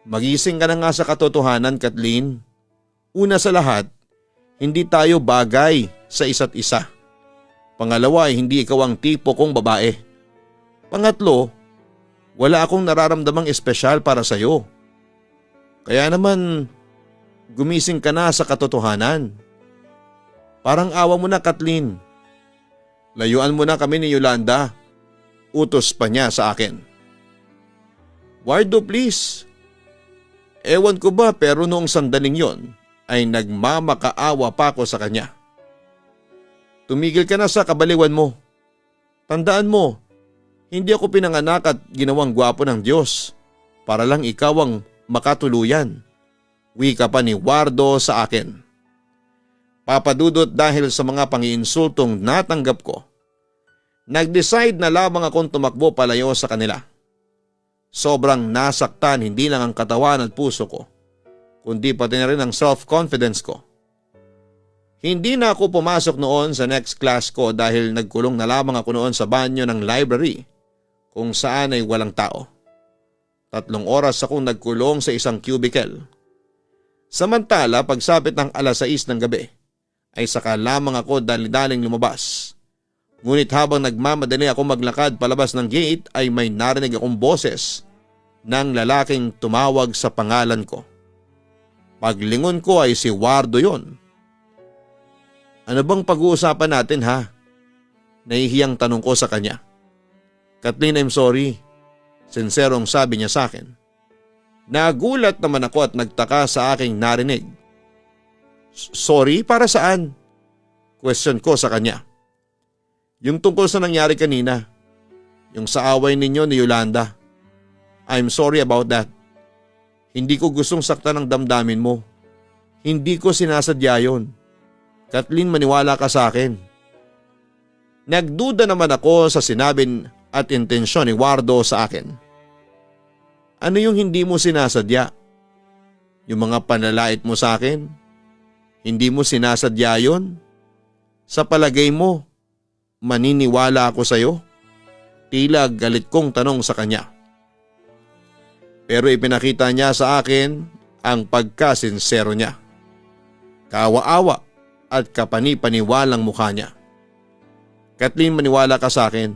Magising ka na nga sa katotohanan, Kathleen. Una sa lahat, hindi tayo bagay sa isa't isa. Pangalawa ay hindi ikaw ang tipo kong babae. Pangatlo, wala akong nararamdamang espesyal para sa'yo. Kaya naman, gumising ka na sa katotohanan. Parang awa mo na, Kathleen. Layuan mo na kami ni Yolanda. Utos pa niya sa akin. Wardo, please. Ewan ko ba pero noong sandaling yon ay nagmamakaawa pa ako sa kanya. Tumigil ka na sa kabaliwan mo. Tandaan mo, hindi ako pinanganak at ginawang gwapo ng Diyos para lang ikaw ang makatuluyan. Wika pa ni Wardo sa akin. Papadudot dahil sa mga pangiinsultong natanggap ko, nag-decide na lamang akong tumakbo palayo sa kanila. Sobrang nasaktan hindi lang ang katawan at puso ko, kundi pati na rin ang self-confidence ko. Hindi na ako pumasok noon sa next class ko dahil nagkulong na lamang ako noon sa banyo ng library kung saan ay walang tao. 3 oras akong nagkulong sa isang cubicle. Samantala pagsapit ng 6:00 ng gabi ay saka lamang ako dali-daling lumabas. Ngunit habang nagmamadali ako maglakad palabas ng gate ay may narinig akong boses ng lalaking tumawag sa pangalan ko. Paglingon ko ay si Wardo yon. Ano bang pag-uusapan natin ha? Nahihiyang tanong ko sa kanya. Kathleen, I'm sorry. Sinserong sabi niya sa akin. Nagulat naman ako at nagtaka sa aking narinig. Sorry, para saan? Question ko sa kanya. Yung tungkol sa nangyari kanina. Yung sa away ninyo ni Yolanda. I'm sorry about that. Hindi ko gustong saktan ang damdamin mo. Hindi ko sinasadya yun. Kathleen, maniwala ka sa akin. Nagduda naman ako sa sinabi at intensyon ni Wardo sa akin. Ano yung hindi mo sinasadya? Yung mga panlalait mo sa akin? Hindi mo sinasadya yun? Sa palagay mo, maniniwala ako sa'yo? Tila galit kong tanong sa kanya. Pero ipinakita niya sa akin ang pagkasinsero niya. Kaawa-awa at kapani-paniwalang mukha niya. Kathleen, maniwala ka sa akin.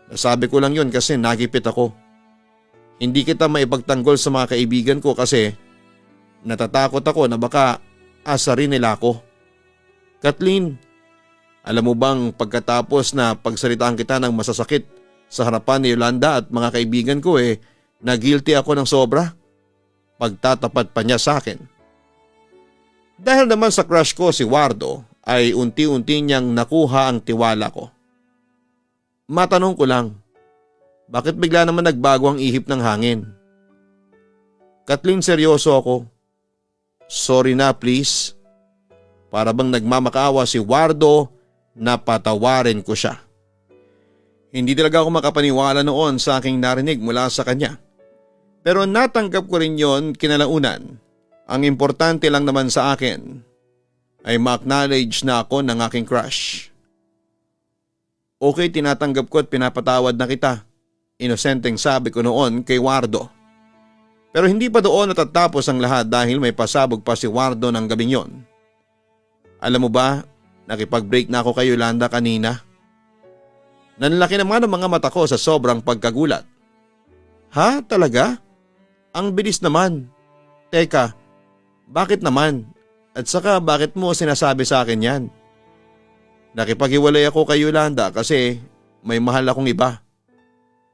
Nasabi ko lang yun kasi nagipit ako. Hindi kita maipagtanggol sa mga kaibigan ko kasi natatakot ako na baka asarin nila ako. Kathleen, alam mo bang pagkatapos na pagsalitaan kita ng masasakit sa harapan ni Yolanda at mga kaibigan ko na-guilty ako ng sobra? Pagtatapat pa niya sa akin. Dahil naman sa crush ko si Wardo ay unti-unti niyang nakuha ang tiwala ko. Matanong ko lang, bakit bigla naman nagbago ang ihip ng hangin? Kathleen, seryoso ako. Sorry na please. Para bang nagmamakaawa si Wardo na patawarin ko siya. Hindi talaga ako makapaniwala noon sa aking narinig mula sa kanya. Pero natanggap ko rin yon kinalaunan. Ang importante lang naman sa akin ay ma-acknowledge na ako ng aking crush. Okay, tinatanggap ko at pinapatawad na kita. Inosenteng sabi ko noon kay Wardo. Pero hindi pa doon natatapos ang lahat dahil may pasabog pa si Wardo ng gabing yon. Alam mo ba, nakipag-break na ako kay Yolanda kanina. Nanlaki naman ang mga mata ko sa sobrang pagkagulat. Ha? Talaga? Ang bilis naman. Teka, bakit naman? At saka bakit mo sinasabi sa akin yan? Nakipaghiwalay ako kay Yolanda kasi may mahal akong iba.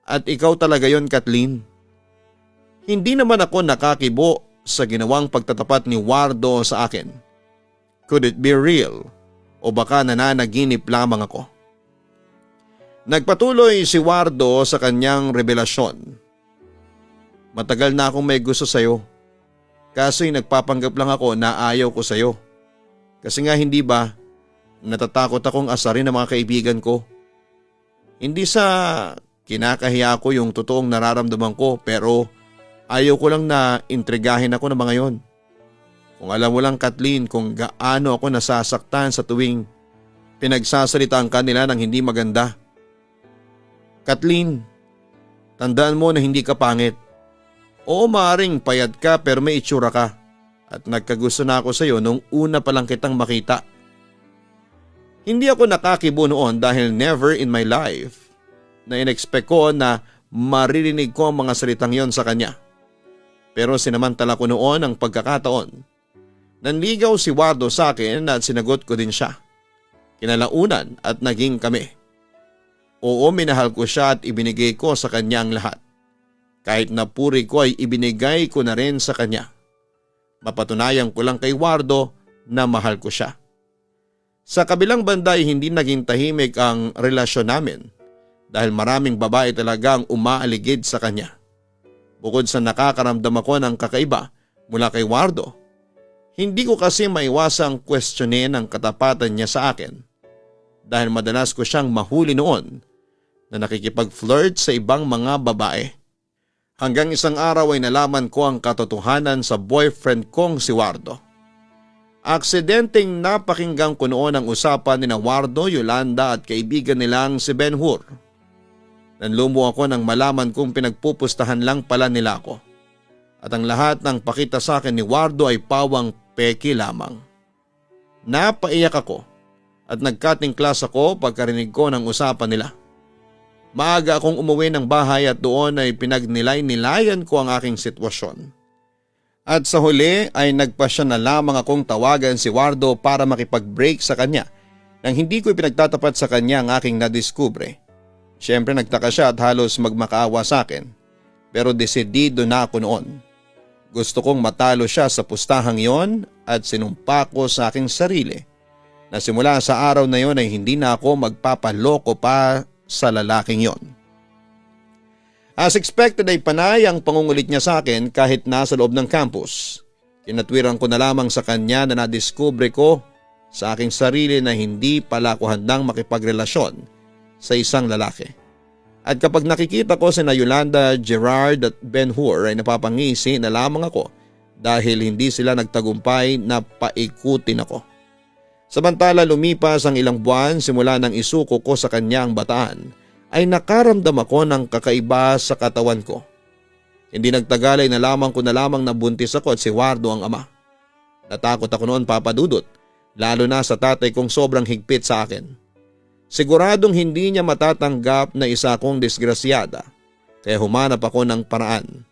At ikaw talaga yon, Kathleen. Hindi naman ako nakakibo sa ginawang pagtatapat ni Wardo sa akin. Could it be real? O baka nananaginip lamang ako? Nagpatuloy si Wardo sa kanyang revelasyon. Matagal na akong may gusto sa'yo. Kaso'y nagpapanggap lang ako na ayaw ko sa'yo. Kasi nga hindi ba, natatakot akong asarin ng mga kaibigan ko. Hindi sa kinakahiya ko yung totoong nararamdaman ko pero ayaw ko lang na intrigahin ako ng mga yon. Kung alam mo lang, Kathleen, kung gaano ako nasasaktan sa tuwing pinagsasalitaan ka nila ng hindi maganda. Kathleen, tandaan mo na hindi ka pangit. Oo, maaaring payat ka pero may itsura ka at nagkagusto na ako sa iyo nung una pa lang kitang makita. Hindi ako nakakibo noon dahil never in my life na in-expect ko na maririnig ko ang mga salitang yon sa kanya. Pero sinamantala ko noon ang pagkakataon. Nanligaw si Wardo sa akin at sinagot ko din siya. Kinalaunan at naging kami. Oo, minahal ko siya at ibinigay ko sa kanya ang lahat. Kahit na puri ko ay ibinigay ko na rin sa kanya. Mapatunayan ko lang kay Wardo na mahal ko siya. Sa kabilang banda ay hindi naging tahimik ang relasyon namin dahil maraming babae talaga ang umaaligid sa kanya. Bukod sa nakakaramdam ako ng kakaiba mula kay Wardo, hindi ko kasi maiwasang questionin ang katapatan niya sa akin dahil madalas ko siyang mahuli noon na nakikipag-flirt sa ibang mga babae. Hanggang isang araw ay nalaman ko ang katotohanan sa boyfriend kong si Wardo. Aksidenteng napakinggan ko noon ang usapan ni Wardo, Yolanda at kaibigan nilang si Ben-Hur. Nanlumo ako nang malaman kong pinagpupustahan lang pala nila ako. At ang lahat ng pakita sa akin ni Wardo ay pawang peki lamang. Napaiyak ako at nagkating class ako pagkarinig ko ng usapan nila. Maaga akong umuwi ng bahay at doon ay pinagnilay-nilayan ko ang aking sitwasyon. At sa huli ay nagpasya na lamang akong tawagan si Wardo para makipag-break sa kanya nang hindi ko ipinagtatapat sa kanya ang aking nadiskubre. Siyempre nagtaka siya at halos magmakaawa sa akin, pero desidido na ako noon. Gusto kong matalo siya sa pustahang yon at sinumpa ko sa aking sarili na simula sa araw na yon ay hindi na ako magpapaloko pa sa lalaking yon. As expected ay panay ang pangungulit niya sa akin kahit nasa loob ng campus. Tinatwiran ko na lamang sa kanya na nadiskubre ko sa aking sarili na hindi pala ako handang makipagrelasyon sa isang lalaki. At kapag nakikita ko sina Yolanda, Gerard at Ben-Hur ay napapangisi na lamang ako dahil hindi sila nagtagumpay na paikutin ako. Samantala lumipas ang ilang buwan simula nang isuko ko sa kanya ang bataan ay nakaramdam ako ng kakaiba sa katawan ko. Hindi nagtagal ay nalaman ko na lamang na buntis ako at si Wardo ang ama. Natakot ako noon, Papa Dudut, lalo na sa tatay kong sobrang higpit sa akin. Siguradong hindi niya matatanggap na isa akong disgrasyada, kaya humanap ako ng paraan.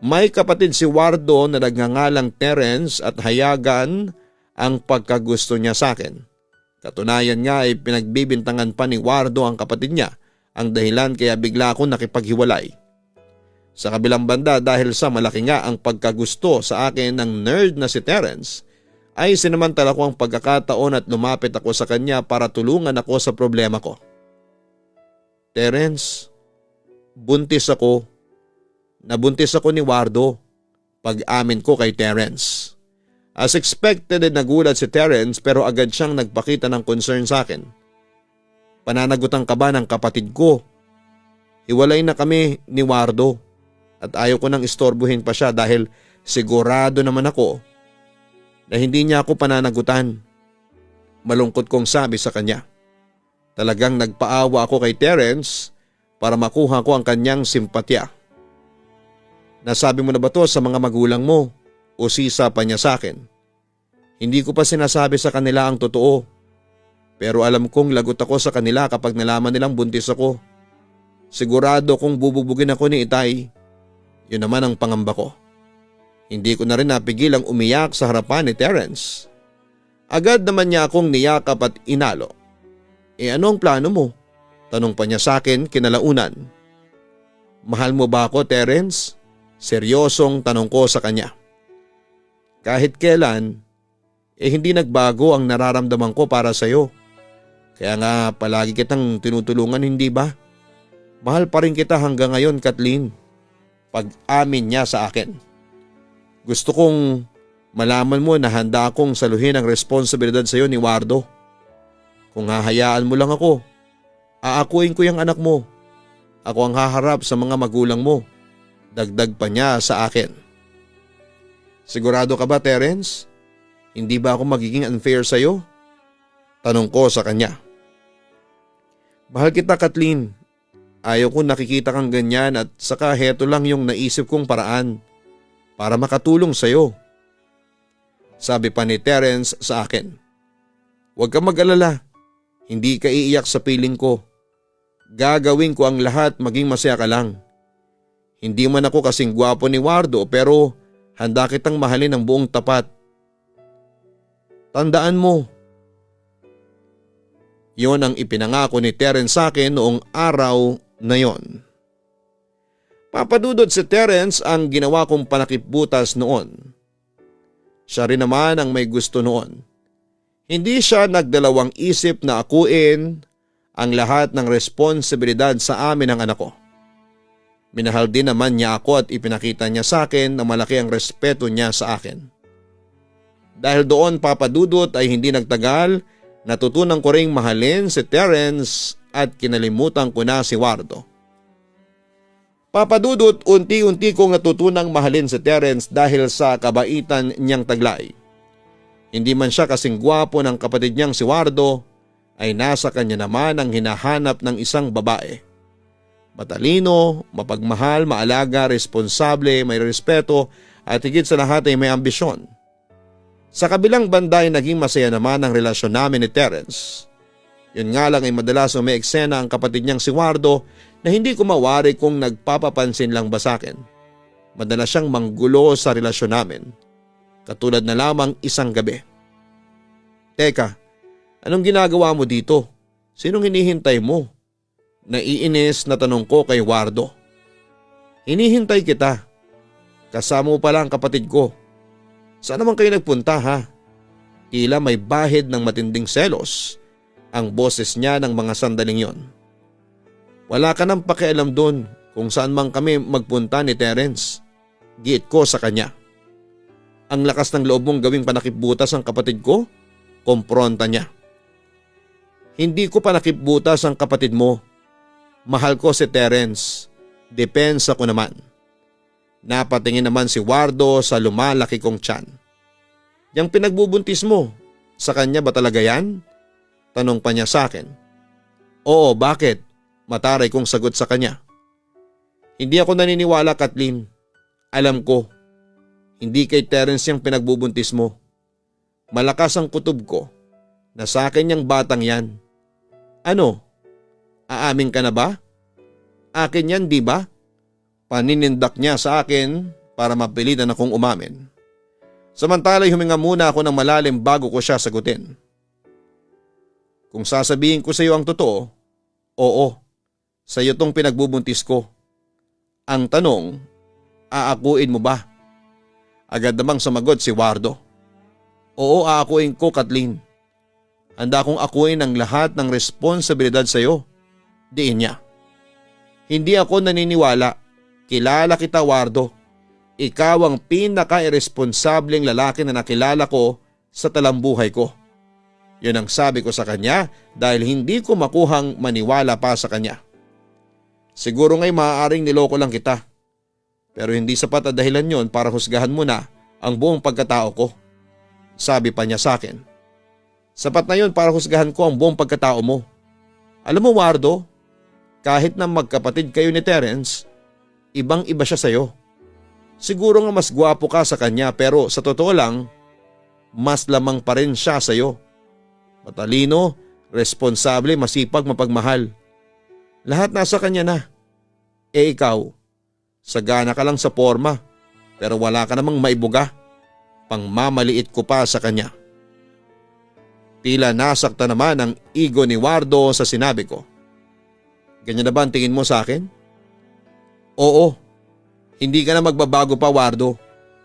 May kapatid si Wardo na nagngangalang Terence at hayagan ang pagkagusto niya sa akin. Katunayan nga ay pinagbibintangan pa ni Wardo ang kapatid niya, ang dahilan kaya bigla akong nakipaghiwalay. Sa kabilang banda dahil sa malaki nga ang pagkagusto sa akin ng nerd na si Terence, ay sinamantala ko ang pagkakataon at lumapit ako sa kanya para tulungan ako sa problema ko. Terence, buntis ako. Nabuntis ako ni Wardo. Pag-amin ko kay Terence. As expected ay nagulat si Terence pero agad siyang nagpakita ng concern sa akin. Pananagutan ka ba ng kapatid ko? Hiwalay na kami ni Wardo at ayaw ko nang istorbuhin pa siya dahil sigurado naman ako na hindi niya ako pananagutan. Malungkot kong sabi sa kanya. Talagang nagpaawa ako kay Terence para makuha ko ang kanyang simpatya. Nasabi mo na ba to sa mga magulang mo o sisa pa niya sa akin? Hindi ko pa sinasabi sa kanila ang totoo. Pero alam kong lagot ako sa kanila kapag nalaman nilang buntis ako. Sigurado kong bububugin ako ni Itay. Yun naman ang pangamba ko. Hindi ko na rin napigil ang umiyak sa harapan ni Terence. Agad naman niya akong niyakap at inalo. Ano ang plano mo? Tanong pa niya sa akin kinalaunan. Mahal mo ba ako, Terence? Seryosong tanong ko sa kanya. Kahit kailan, hindi nagbago ang nararamdaman ko para sa iyo. Kaya nga palagi kitang tinutulungan, hindi ba? Mahal pa rin kita hanggang ngayon, Kathleen. Pag-amin niya sa akin. Gusto kong malaman mo na handa akong saluhin ang responsibilidad sa iyo ni Wardo. Kung hahayaan mo lang ako, aakuin ko yung anak mo. Ako ang haharap sa mga magulang mo. Dagdag pa niya sa akin. Sigurado ka ba, Terence? Hindi ba ako magiging unfair sa iyo? Tanong ko sa kanya. Mahal kita, Kathleen. Ayaw ko nakikita kang ganyan at saka heto lang yung naisip kong paraan para makatulong sa iyo. Sabi pa ni Terence sa akin. Huwag kang mag-alala. Hindi ka iiyak sa piling ko. Gagawin ko ang lahat maging masaya ka lang. Hindi man ako kasing gwapo ni Wardo pero handa kitang mahalin ng buong tapat. Tandaan mo. Yon ang ipinangako ni Terence sa akin noong araw na yon. Papadudod si Terence ang ginawa kong panakipbutas noon. Siya rin naman ang may gusto noon. Hindi siya nagdalawang isip na akuin ang lahat ng responsibilidad sa amin ng anak ko. Minahal din naman niya ako at ipinakita niya sa akin na malaki ang respeto niya sa akin. Dahil doon, Papadudot, ay hindi nagtagal, natutunan ko ring mahalin si Terence at kinalimutan ko na si Wardo. Papadudot, unti-unti kong natutunang mahalin si Terence dahil sa kabaitan niyang taglay. Hindi man siya kasing gwapo ng kapatid niyang si Wardo, ay nasa kanya naman ang hinahanap ng isang babae. Matalino, mapagmahal, maalaga, responsable, may respeto at higit sa lahat ay may ambisyon. Sa kabilang banda ay naging masaya naman ang relasyon namin ni Terence. Yun nga lang ay madalas may eksena ang kapatid niyang si Wardo na hindi ko mawari kung nagpapapansin lang ba sa akin. Madalas siyang manggulo sa relasyon namin. Katulad na lamang isang gabi. Teka, anong ginagawa mo dito? Sinong hinihintay mo? Naiinis na tanong ko kay Wardo. Hinihintay kita. Kasama mo pala ang kapatid ko. Saan naman kayo nagpunta ha? Tila may bahid ng matinding selos ang boses niya ng mga sandaling yon. Wala ka nang pakialam doon kung saan man kami magpunta ni Terence. Giit ko sa kanya. Ang lakas ng loob mong gawing panakipbutas ang kapatid ko? Kompronta niya. Hindi ko panakipbutas ang kapatid mo. Mahal ko si Terence. Depensa ko naman. Napatingin naman si Wardo sa lumalaki kong tiyan. Yang pinagbubuntis mo, sa kanya ba talaga yan? Tanong pa niya sa akin. Oo, bakit? Mataray kong sagot sa kanya. Hindi ako naniniwala, Kathleen. Alam ko, hindi kay Terence yung pinagbubuntis mo. Malakas ang kutob ko na sa akin yung batang yan. Ano? Aamin ka na ba? Akin yan, di ba? Paninindak niya sa akin para mapilitan akong umamin. Samantala'y huminga muna ako ng malalim bago ko siya sagutin. Kung sasabihin ko sa iyo ang totoo, oo, sa iyo tong pinagbubuntis ko. Ang tanong, aakuin mo ba? Agad namang sumagot si Wardo. Oo, aakuin ko, Kathleen. Handa akong akuin ang lahat ng responsibilidad sa iyo. Diin niya. Hindi ako naniniwala. Kilala kita, Wardo. Ikaw ang pinaka-irresponsableng lalaki na nakilala ko sa talambuhay ko. Yun ang sabi ko sa kanya dahil hindi ko makuhang maniwala pa sa kanya. Siguro nga'y maaaring niloko lang kita. Pero hindi sapat na dahilan yon para husgahan mo na ang buong pagkatao ko. Sabi pa niya sa akin. Sapat na yon para husgahan ko ang buong pagkatao mo. Alam mo, Wardo, kahit na magkapatid kayo ni Terence, ibang-iba siya sa'yo. Siguro nga mas gwapo ka sa kanya pero sa totoo lang, mas lamang pa rin siya sa'yo. Matalino, responsable, masipag, mapagmahal. Lahat nasa kanya na. Ikaw, sagana ka lang sa forma pero wala ka namang maibuga. Pangmamaliit ko pa sa kanya. Tila nasakta naman ang ego ni Wardo sa sinabi ko. Ganyan na ba ang tingin mo sa akin? Oo. Hindi ka na magbabago pa, Wardo.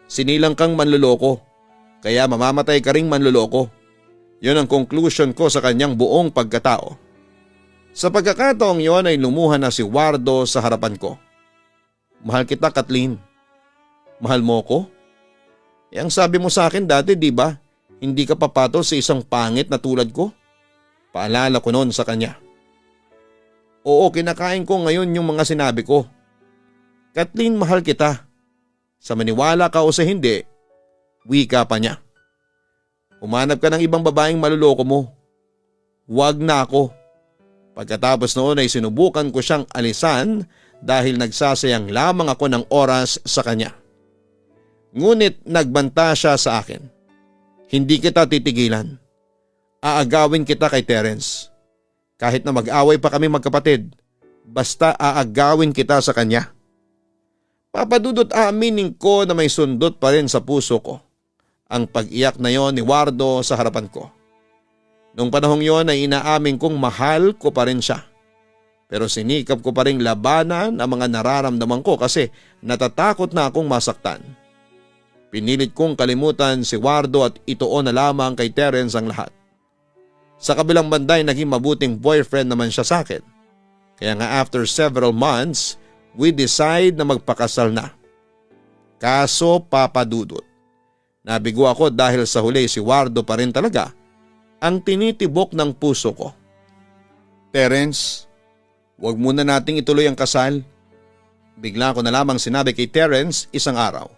Sinilang kang manluloko. Kaya mamamatay ka ring manluloko. Yun ang conclusion ko sa kanyang buong pagkatao. Sa pagkakataong yon ay lumuha na si Wardo sa harapan ko. Mahal kita, Kathleen. Mahal mo ko? Ang sabi mo sa akin dati, di ba? Hindi ka papatol sa isang pangit na tulad ko? Paalala ko noon sa kanya. Oo, kinakain ko ngayon yung mga sinabi ko. Kathleen, mahal kita. Sa maniwala ka o sa hindi, wika pa niya. Umanap ka ng ibang babaeng maluloko mo. Huwag na ako. Pagkatapos noon ay sinubukan ko siyang alisan dahil nagsasayang lamang ako ng oras sa kanya. Ngunit nagbanta siya sa akin. Hindi kita titigilan. Aagawin kita kay Terence. Kahit na mag-away pa kami magkapatid, basta aagawin kita sa kanya. Papadudot, aaminin ko na may sundot pa rin sa puso ko ang pag-iyak na yon ni Wardo sa harapan ko. Nung panahong yon ay inaamin kong mahal ko pa rin siya. Pero sinikap ko pa rin labanan ang mga nararamdaman ko kasi natatakot na akong masaktan. Pinilit kong kalimutan si Wardo at ituon na lamang kay Terence ang lahat. Sa kabilang banda ay naging mabuting boyfriend naman siya sa akin. Kaya nga after several months, we decide na magpakasal na. Kaso papadudot. Nabigo ako dahil sa huli si Wardo pa rin talaga ang tinitibok ng puso ko. Terence, huwag muna nating ituloy ang kasal. Bigla ko na lamang sinabi kay Terence isang araw.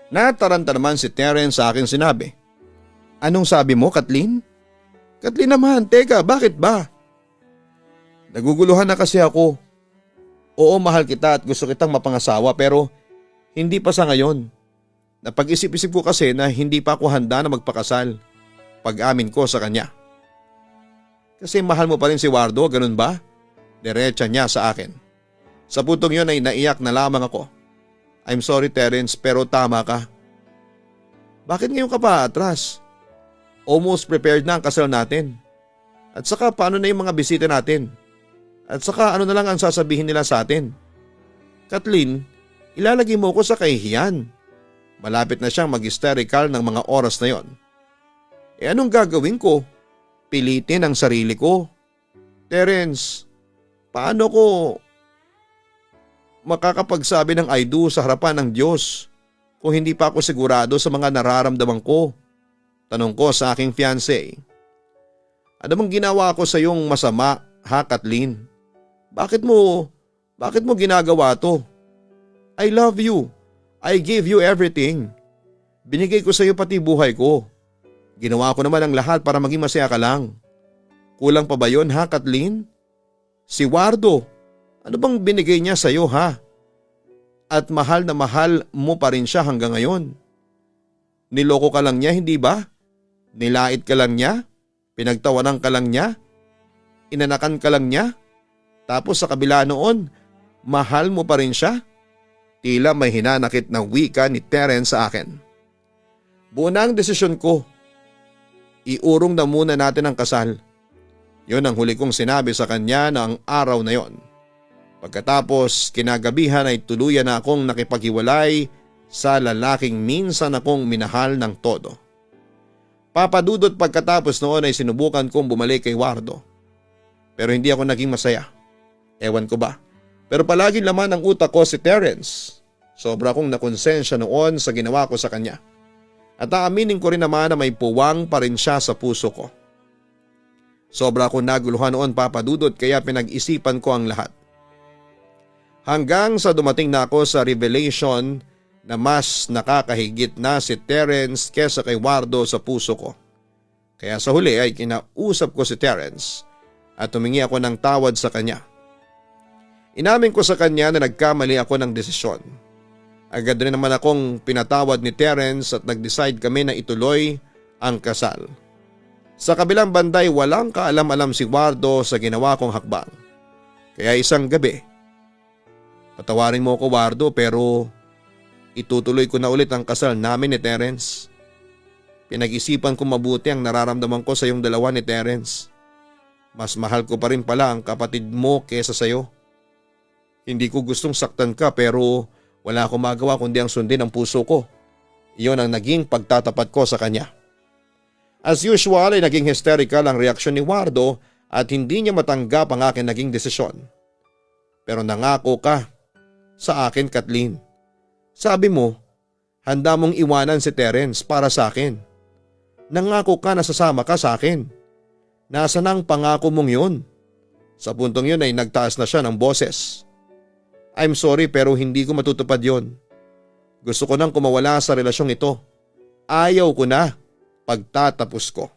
Nataranta naman si Terence sa akin sinabi. Anong sabi mo, Kathleen? Kathleen naman, teka, bakit ba? Naguguluhan na kasi ako. Oo, mahal kita at gusto kitang mapangasawa pero hindi pa sa ngayon. Napag-isip-isip ko kasi na hindi pa ako handa na magpakasal pag-amin ko sa kanya. Kasi mahal mo pa rin si Wardo, ganun ba? Diretsa niya sa akin. Sa puntong yun ay naiyak na lamang ako. I'm sorry Terence pero tama ka. Bakit ngayon ka pa atras? Almost prepared na ang kasal natin. At saka paano na yung mga bisita natin? At saka ano na lang ang sasabihin nila sa atin? Kathleen, ilalagay mo ko sa kahihiyan. Malapit na siyang mag-hysterical ng mga oras na yon. Anong gagawin ko? Pilitin ang sarili ko. Terence, paano ko makakapagsabi ng I do sa harapan ng Diyos kung hindi pa ako sigurado sa mga nararamdaman ko? Tanong ko sa aking fiancé. Ano bang ginawa ko sa iyong masama, ha Kathleen? Bakit mo ginagawa to? I love you. I gave you everything. Binigay ko sa iyo pati buhay ko. Ginawa ko naman ang lahat para maging masaya ka lang. Kulang pa ba yun ha Kathleen? Si Wardo, ano bang binigay niya sa iyo ha? At mahal na mahal mo pa rin siya hanggang ngayon. Niloko ka lang niya hindi ba? Nilait ka lang niya? Pinagtawanan ka lang niya? Inanakan ka lang niya? Tapos sa kabila noon, mahal mo pa rin siya? Tila may hinanakit na wika ni Terence sa akin. Buo na ang desisyon ko. Iurong na muna natin ang kasal. Yon ang huli kong sinabi sa kanya na ang araw na yon. Pagkatapos kinagabihan ay tuluyan na akong nakipaghiwalay sa lalaking minsan akong minahal ng todo. Papadudot pagkatapos noon ay sinubukan kong bumalik kay Wardo. Pero hindi ako naging masaya. Ewan ko ba. Pero palagi laman ang utak ko si Terence. Sobra akong nakonsensya noon sa ginawa ko sa kanya. At aaminin ko rin naman na may puwang pa rin siya sa puso ko. Sobra akong naguluhan noon papadudot kaya pinag-isipan ko ang lahat. Hanggang sa dumating na ako sa revelation na mas nakakahigit na si Terence kesa kay Wardo sa puso ko. Kaya sa huli ay kinausap ko si Terence at humingi ako ng tawad sa kanya. Inamin ko sa kanya na nagkamali ako ng desisyon. Agad rin naman akong pinatawad ni Terence at nag-decide kami na ituloy ang kasal. Sa kabilang banday walang kaalam-alam si Wardo sa ginawa kong hakbang. Kaya isang gabi, patawarin mo ko Wardo pero itutuloy ko na ulit ang kasal namin ni Terence. Pinag-isipan ko mabuti ang nararamdaman ko sa iyong dalawa ni Terence. Mas mahal ko pa rin pala ang kapatid mo kesa sa iyo. Hindi ko gustong saktan ka pero wala akong magawa kundi ang sundin ang puso ko. Iyon ang naging pagtatapat ko sa kanya. As usual ay naging hysterical ang reaksyon ni Wardo at hindi niya matanggap ang aking naging desisyon. Pero nangako ka sa akin Kathleen. Sabi mo, handa mong iwanan si Terence para sa akin. Nangako ka na sasama ka sa akin. Nasaan ang pangako mong yun? Sa puntong yun ay nagtaas na siya ng boses. I'm sorry pero hindi ko matutupad yon. Gusto ko nang kumawala sa relasyong ito. Ayaw ko na. Pagtatapos ko.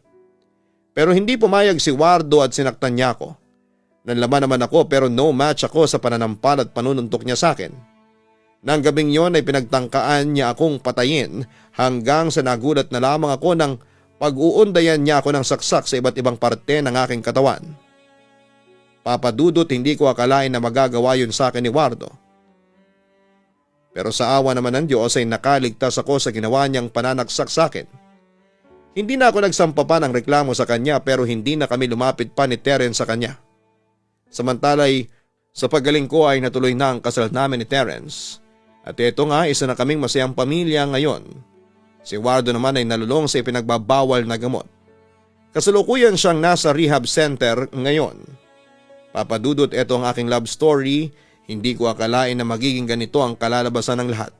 Pero hindi pumayag si Wardo at sinaktan niya ako. Nanlaman naman ako pero no match ako sa pananampal at panununtok niya sa akin. Nang gabing yon ay pinagtangkaan niya akong patayin hanggang sa nagulat na lamang ako nang pag-uundayan niya ako ng saksak sa iba't ibang parte ng aking katawan. Papadudot hindi ko akalain na magagawa yun sa akin ni Wardo. Pero sa awa naman ng Diyos ay nakaligtas ako sa ginawa niyang pananaksak sa akin. Hindi na ako nagsampa pa ng reklamo sa kanya pero hindi na kami lumapit pa ni Terence sa kanya. Samantalay sa paggaling ko ay natuloy na ang kasal namin ni Terence. At ito nga isa na kaming masayang pamilya ngayon. Si Wardo naman ay nalulong sa ipinagbabawal na gamot. Kasalukuyan siyang nasa rehab center ngayon. Papadudot ito ang aking love story, hindi ko akalain na magiging ganito ang kalalabasan ng lahat.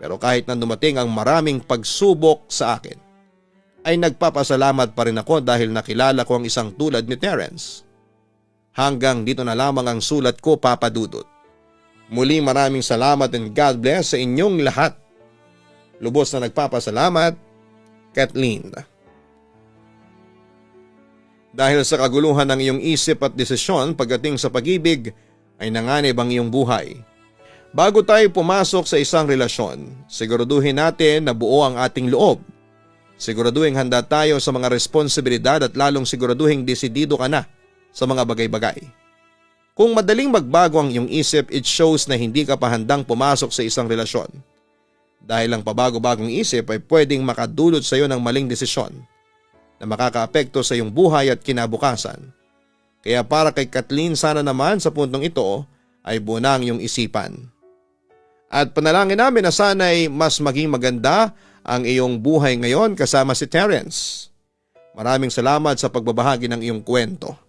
Pero kahit na dumating ang maraming pagsubok sa akin, ay nagpapasalamat pa rin ako dahil nakilala ko ang isang tulad ni Terence. Hanggang dito na lamang ang sulat ko papadudot. Muli maraming salamat and God bless sa inyong lahat. Lubos na nagpapasalamat, Kathleen. Dahil sa kaguluhan ng iyong isip at desisyon pagdating sa pag-ibig ay nanganib ang iyong buhay. Bago tayo pumasok sa isang relasyon, siguraduhin natin na buo ang ating loob. Siguraduhin handa tayo sa mga responsibilidad at lalong siguraduhin desidido ka na sa mga bagay-bagay. Kung madaling magbago ang iyong isip, it shows na hindi ka pa handang pumasok sa isang relasyon. Dahil ang pabago-bagong isip ay pwedeng makadulot sa iyo ng maling desisyon na makakaapekto sa iyong buhay at kinabukasan. Kaya para kay Kathleen, sana naman sa puntong ito ay buo na ang iyong isipan. At panalangin namin na sana'y mas maging maganda ang iyong buhay ngayon kasama si Terence. Maraming salamat sa pagbabahagi ng iyong kwento.